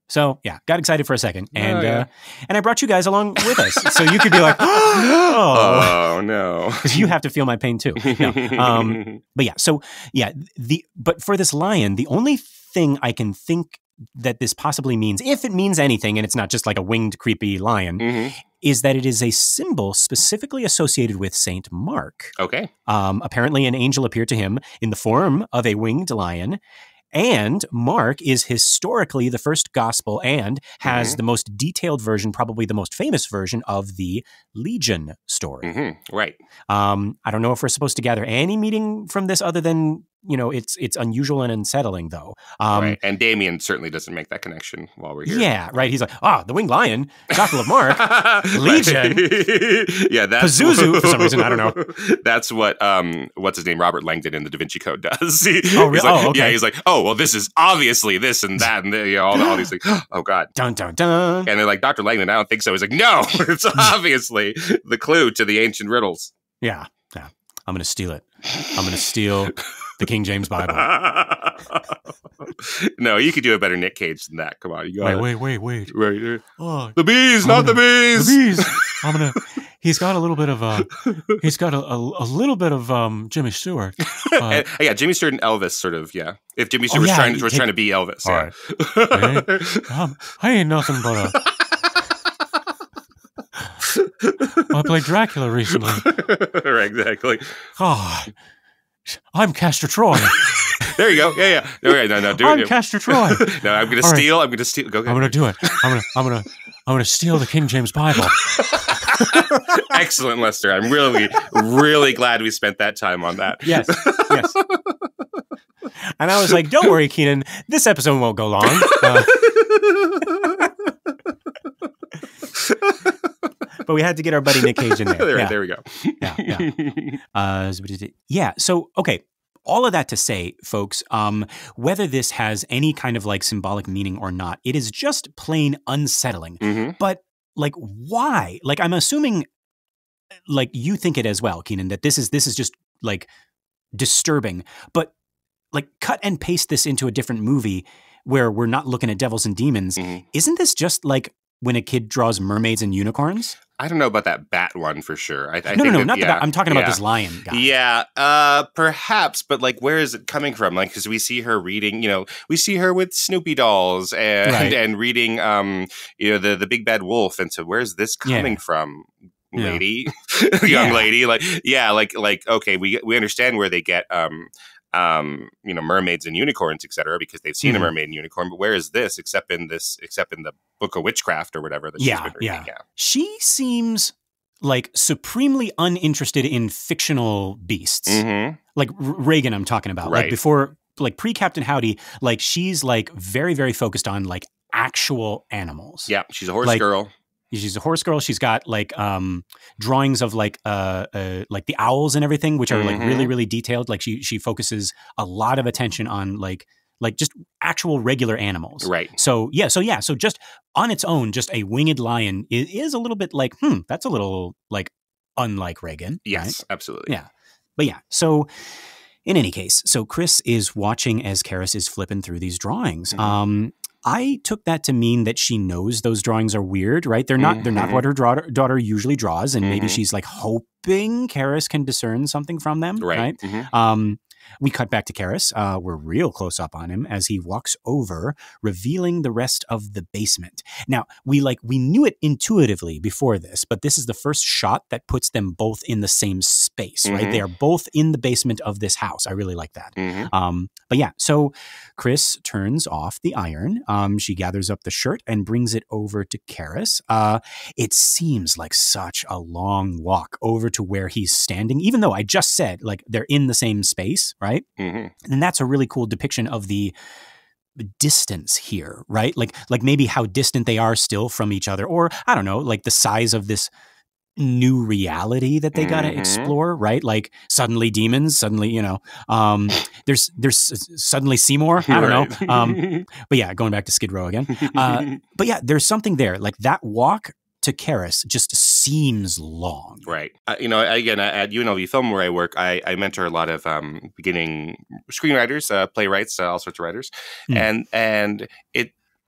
So got excited for a second. And I brought you guys along with us. So you could be like, oh no. Because you have to feel my pain too. No. But for this lion, the only thing I can think that this possibly means, if it means anything, and it's not just like a winged, creepy lion, is that it is a symbol specifically associated with Saint Mark. Okay. Apparently an angel appeared to him in the form of a winged lion. And Mark is historically the first gospel and has the most detailed version, probably the most famous version of the Legion story. Right. I don't know if we're supposed to gather any meaning from this other than, it's unusual and unsettling, though. Right. And Daemon certainly doesn't make that connection while we're here. Yeah, right. He's like, the winged lion, Gospel of Mark, Legion. Yeah, that's Pazuzu, for some reason, I don't know. That's what, what's his name, Robert Langdon in the Da Vinci Code does. Oh, really? Okay. Yeah, he's like, well, this is obviously this and that and all these things. Oh, God. Dun, dun, dun. And they're like, Dr. Langdon, I don't think so. He's like, no, it's obviously the clue to the ancient riddles. Yeah. I'm going to steal it. I'm going to steal the King James Bible. No, you could do a better Nick Cage than that. Come on. You got wait. Right. Oh, the bees, not the bees. The bees. He's got a little bit of Jimmy Stewart. Jimmy Stewart and Elvis sort of, yeah. If Jimmy Stewart was trying to be Elvis. All right. I ain't nothing but I played Dracula recently. Right, exactly. Oh, I'm Castor Troy. There you go. Yeah. Okay, no, do it. I'm Castor Troy. No, I'm gonna steal. I'm gonna steal. Go ahead. I'm gonna do it. I'm gonna steal the King James Bible. Excellent, Lester. I'm really, really glad we spent that time on that. Yes. And I was like, "Don't worry, Keenan. This episode won't go long." But we had to get our buddy Nick Cage in there. There we go. Yeah. So, okay. All of that to say, folks, whether this has any kind of like symbolic meaning or not, it is just plain unsettling. But like, why? Like, I'm assuming like you think it as well, Keenan, that this is just like disturbing, but like cut and paste this into a different movie where we're not looking at devils and demons. Isn't this just like when a kid draws mermaids and unicorns? I don't know about that bat one for sure. No, not the bat. I'm talking about this lion guy. Yeah, perhaps, but like, where is it coming from? Like, because we see her reading, we see her with Snoopy dolls and reading, the Big Bad Wolf. And so, where's this coming from, lady, young lady? Like, okay, we understand where they get, mermaids and unicorns, etc., because they've seen a mermaid and unicorn. But where is this except in the Book of Witchcraft or whatever that she's been reading? Yeah. She seems like supremely uninterested in fictional beasts. Like Regan, I'm talking about. Right. Like before, like pre-Captain Howdy, like she's like very, very focused on like actual animals. Yeah, she's a horse girl. She's a horse girl. She's got like drawings of like the owls and everything, which are like really, really detailed. Like she focuses a lot of attention on like just actual regular animals. Right. So just on its own, just a winged lion is a little bit like, that's a little like unlike Regan. Yes, right? Absolutely. Yeah. But yeah, so in any case, so Chris is watching as Karis is flipping through these drawings. I took that to mean that she knows those drawings are weird, right? They're not what her daughter usually draws, and maybe she's like hoping Karis can discern something from them, right? We cut back to Karis. We're real close up on him as he walks over, revealing the rest of the basement. Now, we knew it intuitively before this, but this is the first shot that puts them both in the same space, right? They are both in the basement of this house. I really like that. But yeah, so Chris turns off the iron. She gathers up the shirt and brings it over to Karis. It seems like such a long walk over to where he's standing, even though I just said like they're in the same space, right? And that's a really cool depiction of the distance here, right? Like maybe how distant they are still from each other, or I don't know, like the size of this new reality that they got to explore, right? Like suddenly demons, suddenly, there's suddenly Seymour. I don't know. But yeah, going back to Skid Row again. But yeah, there's something there. Like that walk to Karis just seems long. Right. Again, at UNLV Film where I work, I mentor a lot of beginning screenwriters, playwrights, all sorts of writers. And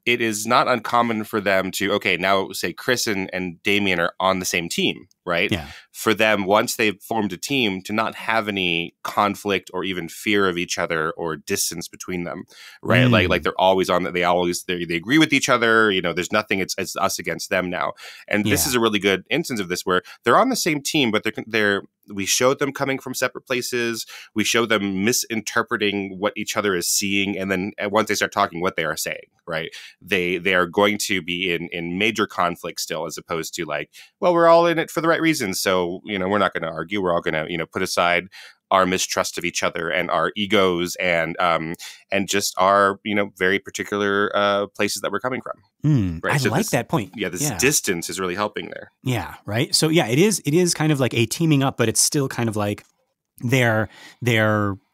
it is not uncommon for them to, okay, now say Chris and Daemon are on the same team, right? Yeah. For them, once they've formed a team, to not have any conflict or even fear of each other or distance between them, right? Like they're always on that. They agree with each other. There's nothing. It's us against them now. And this is a really good instance of this where they're on the same team, but we showed them coming from separate places. We show them misinterpreting what each other is seeing. And then once they start talking, what they are saying, right? They are going to be in major conflict still, as opposed to like, well, we're all in it for the right reasons. So, we're not going to argue. We're all going to, put aside our mistrust of each other and our egos and just our, very particular places that we're coming from. Right? I like that point. Yeah, this distance is really helping there. Yeah, right. So yeah, it is kind of like a teaming up, but it's still kind of like they're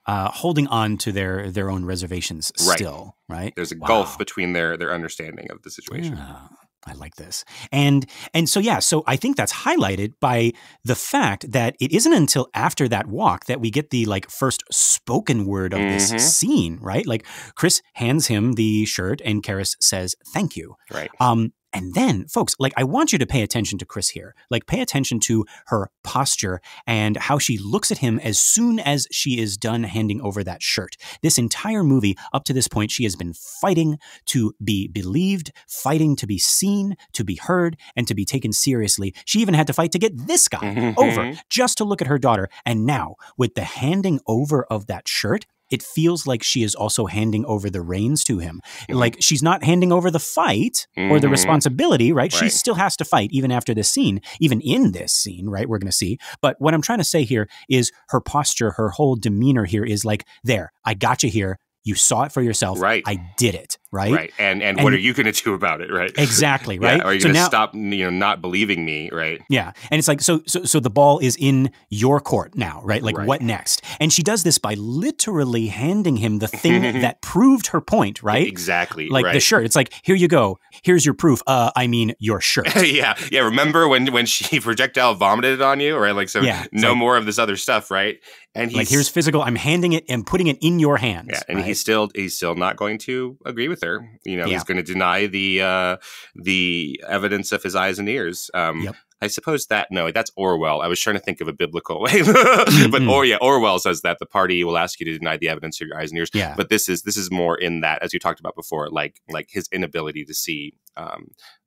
holding on to their own reservations still, right? There's a gulf between their understanding of the situation. Yeah. I like this. And so I think that's highlighted by the fact that it isn't until after that walk that we get the like first spoken word of this scene, right? Like Chris hands him the shirt and Karis says, "Thank you." Right. And then, folks, like I want you to pay attention to Chris here. Like pay attention to her posture and how she looks at him as soon as she is done handing over that shirt. This entire movie, up to this point, she has been fighting to be believed, fighting to be seen, to be heard, and to be taken seriously. She even had to fight to get this guy over just to look at her daughter. And now, with the handing over of that shirt, it feels like she is also handing over the reins to him. Like she's not handing over the fight or the responsibility, right? She still has to fight even after this scene, even in this scene, right? We're going to see. But what I'm trying to say here is her posture, her whole demeanor here is like, there, I got you here. You saw it for yourself. Right. I did it. Right. Right. And what are you going to do about it? Right. Exactly. Right. Yeah, are you going to stop, not believing me? Right. Yeah. And it's like, so the ball is in your court now, right? Like what next? And she does this by literally handing him the thing that proved her point, right? Exactly. Like the shirt. It's like, here you go. Here's your proof. Your shirt. Yeah. Yeah. Remember when she projectile vomited it on you? Right. Like, so no more of this other stuff. Right. And he's like, here's physical. I'm handing it and putting it in your hands. Yeah. And he's still not going to agree with her. He's going to deny the evidence of his eyes and ears. I suppose that's Orwell. I was trying to think of a biblical way, but Orwell says that the party will ask you to deny the evidence of your eyes and ears. Yeah. But this is more in that, as you talked about before, like his inability to see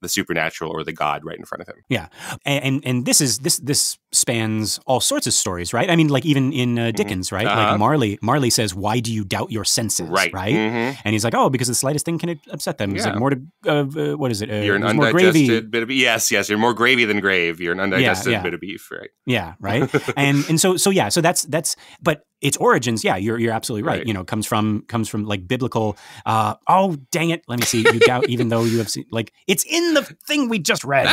the supernatural or the God right in front of him. Yeah, and this spans all sorts of stories, right? I mean, like even in Dickens, right? Like Marley says, "Why do you doubt your senses?" Right? And he's like, "Oh, because the slightest thing can upset them." He's like, "More to what is it? You're an undigested bit of beef." Yes, you're more gravy than grave. You're an undigested bit of beef, right? Yeah, right. and so that's but its origins, you're absolutely right. Comes from like biblical. Oh, dang it! Let me see. You doubt even though you have seen. Like it's in the thing we just read.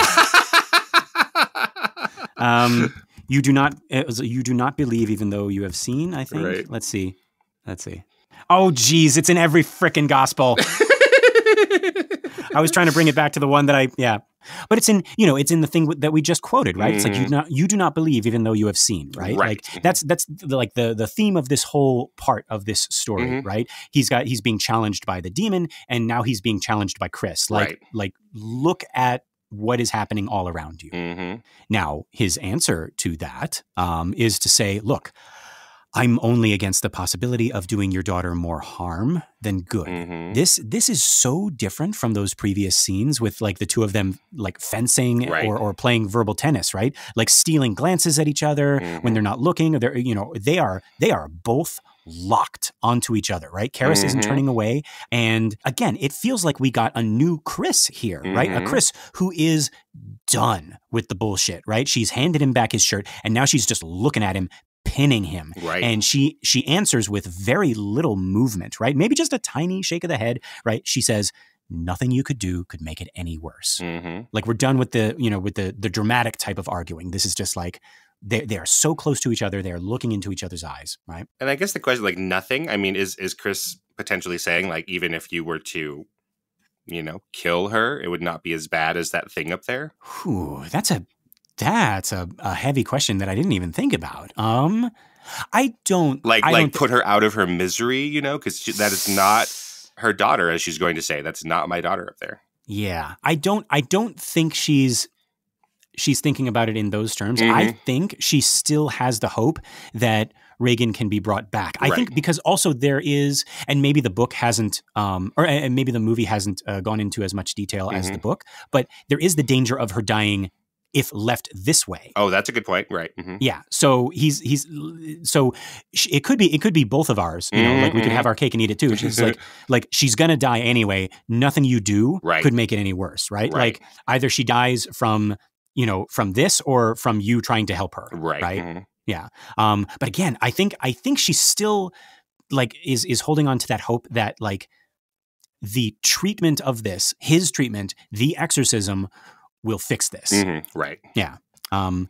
You do not believe even though you have seen. I think. Right. Let's see. Oh, geez, it's in every frickin' gospel. I was trying to bring it back to the one that but it's in the thing that we just quoted, right? It's like you do not believe even though you have seen, right? Like that's the theme of this whole part of this story, right? He's being challenged by the demon, and now he's being challenged by Chris. Like look at what is happening all around you. Now, his answer to that is to say, look, I'm only against the possibility of doing your daughter more harm than good. This is so different from those previous scenes with like the two of them like fencing or playing verbal tennis, right? Like stealing glances at each other when they're not looking. Or they're, you know, they are both locked onto each other, right? Karis isn't turning away. And again, it feels like we got a new Chris here, right? A Chris who is done with the bullshit, right? She's handed him back his shirt and now she's just looking at him, pinning him. Right. And she answers with very little movement, right? Maybe just a tiny shake of the head, right? She says, nothing you could do could make it any worse. Like we're done with the, you know, with the dramatic type of arguing. This is just like, they are so close to each other. They are looking into each other's eyes, right? And I guess the question, like nothing, I mean, is Chris potentially saying like, even if you were to, you know, kill her, it would not be as bad as that thing up there? Whew, that's a heavy question that I didn't even think about. I don't put her out of her misery, you know, because that is not her daughter, as she's going to say. That's not my daughter up there. Yeah, I don't think she's thinking about it in those terms. I think she still has the hope that Regan can be brought back. I think because also there is, and maybe the book hasn't, and maybe the movie hasn't gone into as much detail as the book, but there is the danger of her dying if left this way. Oh, that's a good point. Right. Yeah. So it could be both of ours, you know, like we could have our cake and eat it too. She's like she's going to die anyway. Nothing you do could make it any worse. Right. Like either she dies from, you know, from this or from you trying to help her. Right. Yeah. But again, I think she still like is holding on to that hope that like the treatment of this, his treatment, the exorcism will fix this. Right. Yeah. And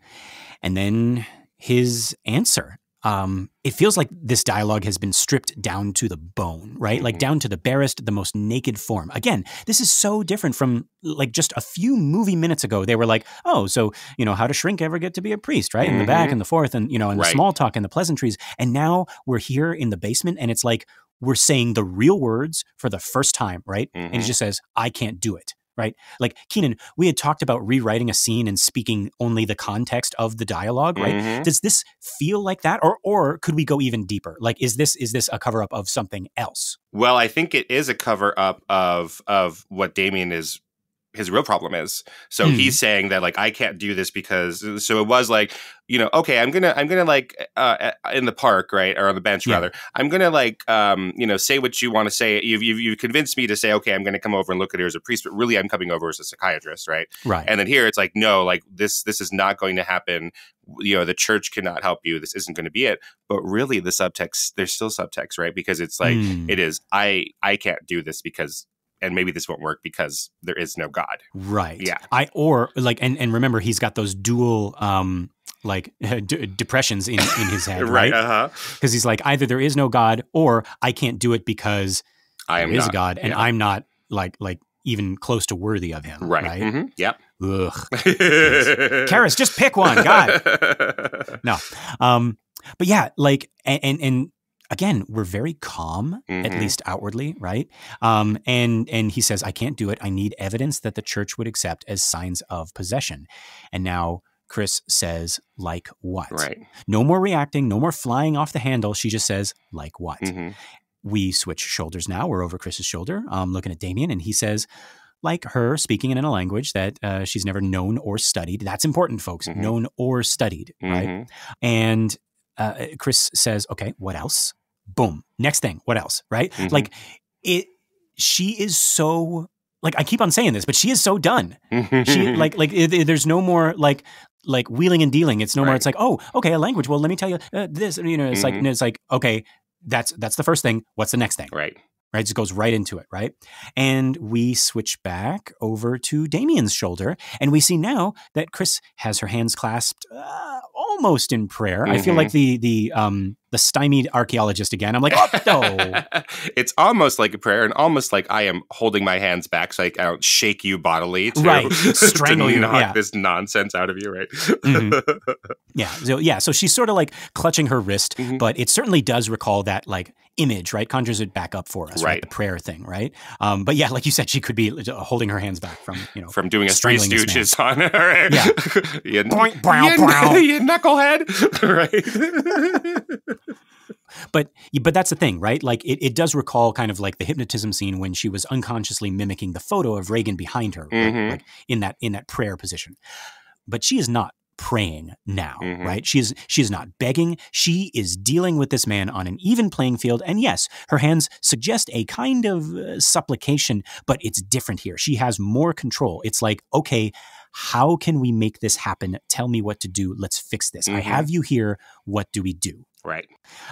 then his answer. It feels like this dialogue has been stripped down to the bone, right? Like down to the barest, the most naked form. Again, this is so different from like just a few movie minutes ago. They were like, oh, so, you know, how does Shrink ever get to be a priest, right? In the back and the forth and, you know, and the small talk and the pleasantries. And now we're here in the basement and it's like, we're saying the real words for the first time, right? And he just says, I can't do it. Right? Like Keenan, we had talked about rewriting a scene and speaking only the context of the dialogue, right? Does this feel like that? Or could we go even deeper? Like, is this a cover up of something else? Well, I think it is a cover up of what Daemon is. His real problem is. So he's saying that like, I can't do this because, so it was like, you know, okay, I'm gonna like, in the park, right. Or on the bench rather, I'm gonna like, you know, say what you want to say. You've convinced me to say, okay, I'm going to come over and look at her as a priest, but really I'm coming over as a psychiatrist. Right. Right. And then here it's like, no, like this is not going to happen. You know, the church cannot help you. This isn't going to be it. But really the subtext, there's still subtext, right? Because it's like, it is, I can't do this because, and maybe this won't work because there is no God. Right. Yeah. And remember, he's got those dual depressions in his head, right? Because he's like, either there is no God or I can't do it because there is a God and I'm not like even close to worthy of him. Right. Yep. Ugh. Karis, just pick one. God. No. But yeah, like, and again, we're very calm, at least outwardly, right? And he says, I can't do it. I need evidence that the church would accept as signs of possession. And now Chris says, like what? Right. No more reacting, no more flying off the handle. She just says, like what? We switch shoulders now. We're over Chris's shoulder, looking at Daemon, and he says, like her, speaking in a language that she's never known or studied. That's important, folks. Known or studied, right? And Chris says, okay, what else? Boom. Next thing. What else? Right? Like she is so, like, I keep on saying this, but she is so done. She there's no more like wheeling and dealing. It's no more. It's like, oh, okay, a language. Well, let me tell you this, you know, it's like, okay, that's the first thing. What's the next thing? Right. Right. It just goes right into it. Right. And we switch back over to Damien's shoulder and we see now that Chris has her hands clasped almost in prayer. I feel like the stymied archaeologist again. I'm like, oh, no. It's almost like a prayer and almost like I am holding my hands back so I don't shake you bodily to, strangle to you. knock this nonsense out of you, right? So she's sort of like clutching her wrist, but it certainly does recall that like image, right? Conjures it back up for us, right? The prayer thing, right? But yeah, like you said, she could be holding her hands back from, you know, from doing a Three Stooges on her. Yeah. you knucklehead, right? But that's the thing, right? Like it does recall kind of like the hypnotism scene when she was unconsciously mimicking the photo of Regan behind her, like in that prayer position. But she is not praying now, right? She is not begging. She is dealing with this man on an even playing field. And yes, her hands suggest a kind of supplication, but it's different here. She has more control. It's like, okay, how can we make this happen? Tell me what to do. Let's fix this. I have you here. What do we do? Right.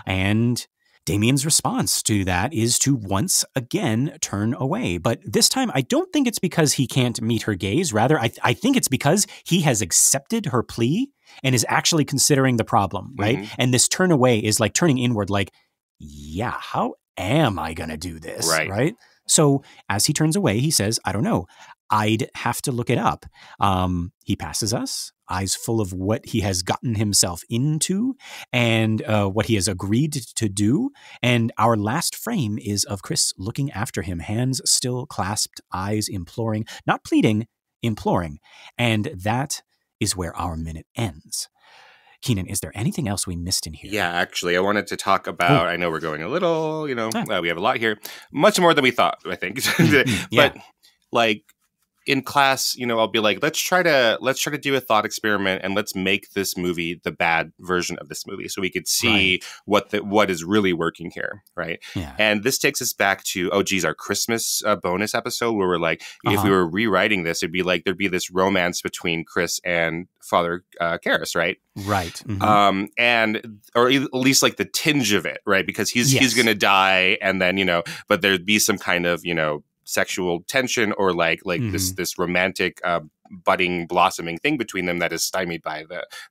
And Damien's response to that is to once again turn away. But this time, I don't think it's because he can't meet her gaze. Rather, I think it's because he has accepted her plea and is actually considering the problem, right? And this turn away is like turning inward, like, yeah, how am I going to do this? Right. So as he turns away, he says, I don't know. I'd have to look it up. He passes us, eyes full of what he has gotten himself into and what he has agreed to do. And our last frame is of Chris looking after him, hands still clasped, eyes imploring, not pleading, imploring. And that is where our minute ends. Keenan, is there anything else we missed in here? Yeah, actually, I wanted to talk about, I know we're going a little, we have a lot here, much more than we thought, I think. But like, in class, I'll be like, let's try to do a thought experiment and let's make this movie the bad version of this movie so we could see what is really working here, right? Yeah. And this takes us back to, our Christmas bonus episode where we're like, if we were rewriting this, it'd be like there'd be this romance between Chris and Father Karras, right? Right. And or at least like the tinge of it, right? Because he's going to die, and then but there'd be some kind of sexual tension or like this romantic budding blossoming thing between them that is stymied by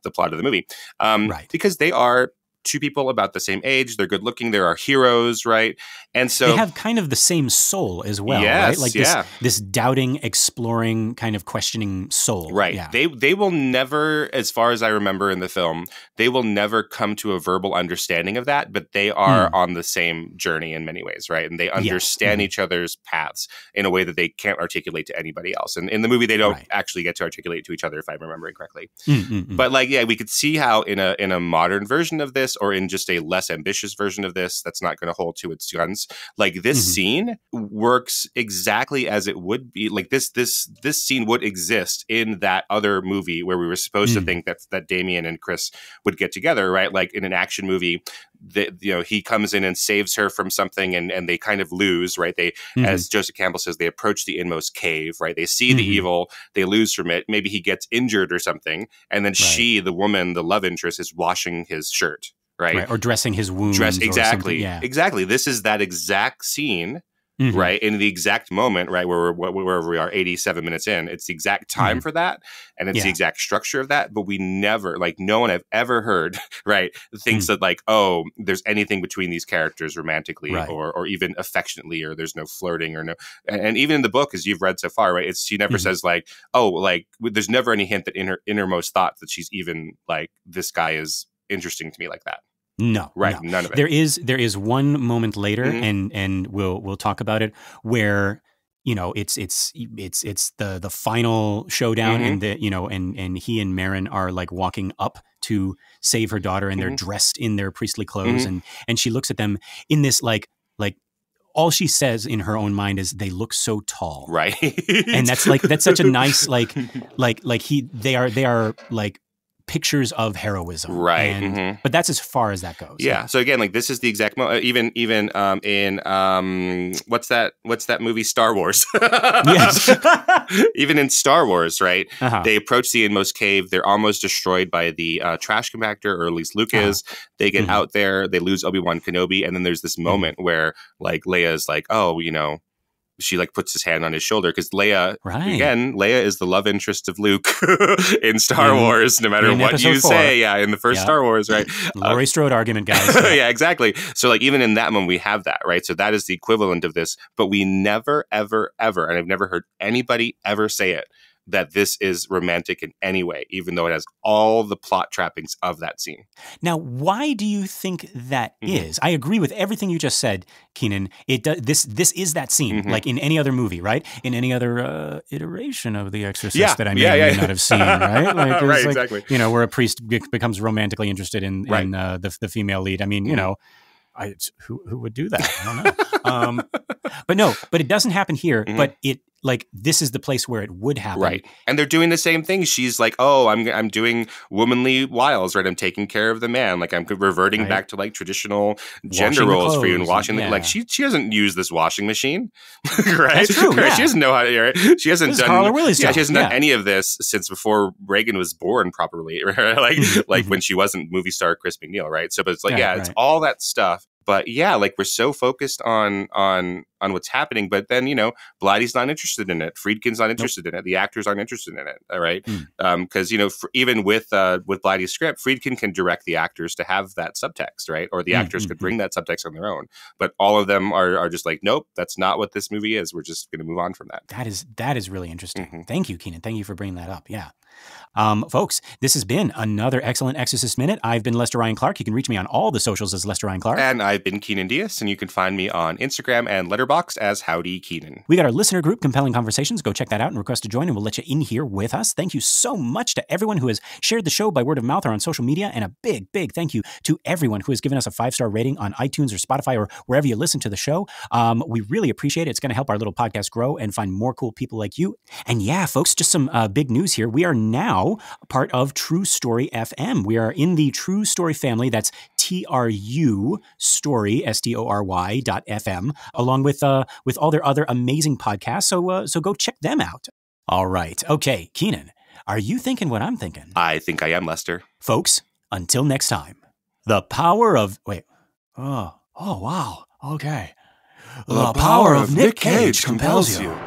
the plot of the movie, because they are two people about the same age. They're good looking. They're our heroes, right? And so they have kind of the same soul as well, right? Like this doubting, exploring, kind of questioning soul, right? Yeah. They will never, as far as I remember in the film, they will never come to a verbal understanding of that, but they are on the same journey in many ways, right? And they understand each other's paths in a way that they can't articulate to anybody else. And in the movie, they don't actually get to articulate to each other, if I'm remembering correctly. But we could see how in a modern version of this, or in just a less ambitious version of this that's not going to hold to its guns, like this scene works exactly as it would be. Like this scene would exist in that other movie where we were supposed to think that Damien and Chris would get together, right? Like in an action movie, he comes in and saves her from something, and they kind of lose, right? They, as Joseph Campbell says, they approach the inmost cave, right? They see the evil, they lose from it. Maybe he gets injured or something, and then she, the woman, the love interest, is washing his shirt. Right. Or dressing his wounds. Exactly. Yeah. Exactly. This is that exact scene, right? In the exact moment, right, wherever we are 87 minutes in. It's the exact time for that. And it's the exact structure of that. But we never, no one I've ever heard, right, thinks that there's anything between these characters romantically or even affectionately, or there's no flirting or no. And even in the book, as you've read so far, right, she never says there's never any hint that in her innermost thought that she's even like, this guy is interesting to me like that. No, right. No. None of it. There is one moment later, and we'll talk about it, where it's the final showdown, and and he and Marin are like walking up to save her daughter, and they're dressed in their priestly clothes, and she looks at them in this like all she says in her own mind is, they look so tall, right? And that's such a nice they are like pictures of heroism, right? But that's as far as that goes. Yeah. So again, this is the exact moment. Even in what's that movie, Star Wars? Yes. Even in Star Wars, right? They approach the inmost cave. They're almost destroyed by the trash compactor, or at least Luke is. They get out there. They lose Obi-Wan Kenobi, and then there's this moment where Leia's like, she puts his hand on his shoulder, because Leia is the love interest of Luke in Star Wars, no matter what you say. Yeah, in the first Star Wars, right? Laurie Strode argument, guys. Yeah, exactly. So even in that moment, we have that, right? So that is the equivalent of this, but we never, ever, ever, and I've never heard anybody ever say it, that this is romantic in any way, even though it has all the plot trappings of that scene. Now, why do you think that is? I agree with everything you just said, Keenan. This is that scene, like in any other movie, right? In any other iteration of The Exorcist that I may not have seen, right? Right, exactly. Where a priest becomes romantically interested in the female lead. I mean, who would do that? I don't know. But it doesn't happen here. Mm-hmm. But this is the place where it would happen. Right. And they're doing the same thing. She's like, oh, I'm doing womanly wiles, right? I'm taking care of the man. Like I'm reverting back to like traditional gender roles for you and washing. Like she doesn't use this washing machine, right? That's true. Yeah. She doesn't know how to. Right? She hasn't done. She hasn't done any of this since before Regan was born properly. Right? Like when she wasn't movie star Chris McNeil, right? So, but it's like, it's all that stuff. But yeah, like we're so focused on what's happening, but then Blatty's not interested in it. Friedkin's not interested in it. The actors aren't interested in it. All right, because even with Blatty's script, Friedkin can direct the actors to have that subtext, right? Or the actors could bring that subtext on their own. But all of them are just like, nope, that's not what this movie is. We're just going to move on from that. That is really interesting. Mm-hmm. Thank you, Keenan. Thank you for bringing that up. Yeah. Folks, this has been another excellent Exorcist Minute. I've been Lester Ryan Clark. You can reach me on all the socials as Lester Ryan Clark. And I've been Keenan Diaz, and you can find me on Instagram and Letterboxd as Howdy Keenan. We got our listener group, Compelling Conversations. Go check that out and request to join, and we'll let you in here with us. Thank you so much to everyone who has shared the show by word of mouth or on social media, and a big, big thank you to everyone who has given us a 5-star rating on iTunes or Spotify or wherever you listen to the show. We really appreciate it. It's going to help our little podcast grow and find more cool people like you. And yeah, folks, just some big news here. We are now part of True Story FM. We are in the True Story family. That's TRU Story, STORY.FM, along with all their other amazing podcasts. So go check them out. All right. Okay, Keenan, are you thinking what I'm thinking? I think I am, Lester. Folks, until next time, the power of... Wait. Oh, wow. Okay. The power of Nick Cage compels you.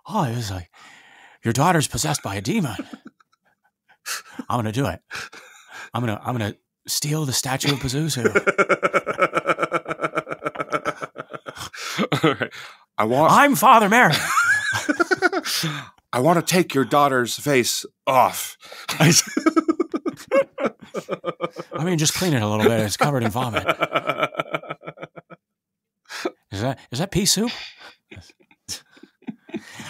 Oh, it was like, your daughter's possessed by a demon. I'm going to do it. I'm going to steal the statue of Pazuzu. All right. I'm Father Mary. I want to take your daughter's face off. I mean, just clean it a little bit. It's covered in vomit. Is that pea soup?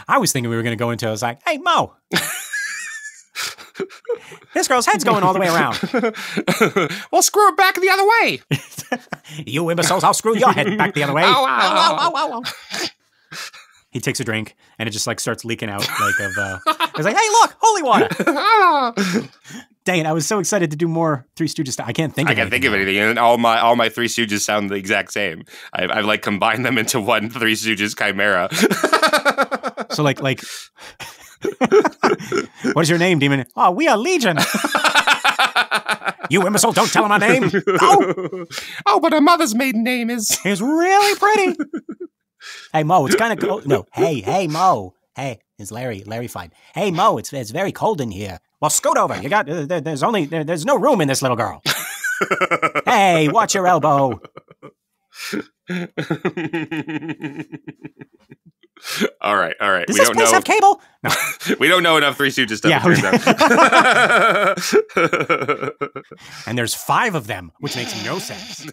I was thinking we were going to go into, I was like, hey, Mo. This girl's head's going all the way around. Well, screw it back the other way. You imbeciles, I'll screw your head back the other way. Ow. He takes a drink, and it just like starts leaking out. It's like, hey, look, holy water. Dang it, I was so excited to do more Three Stooges stuff. I can't think of anything. And all my Three Stooges sound the exact same. I've like combined them into one Three Stooges chimera. So like what is your name, demon? Oh, we are Legion. You imbecile, don't tell him my name. Oh, but her mother's maiden name is really pretty. Hey, Mo, it's kind of cold. No, hey, Mo. Hey, it's Larry Fine. Hey, Mo, it's very cold in here. Well, scoot over. You got there's no room in this little girl. Hey, watch your elbow. All right. Does this place have cable? No. We don't know enough Three Stooges stuff. Yeah. And there's 5 of them, which makes no sense.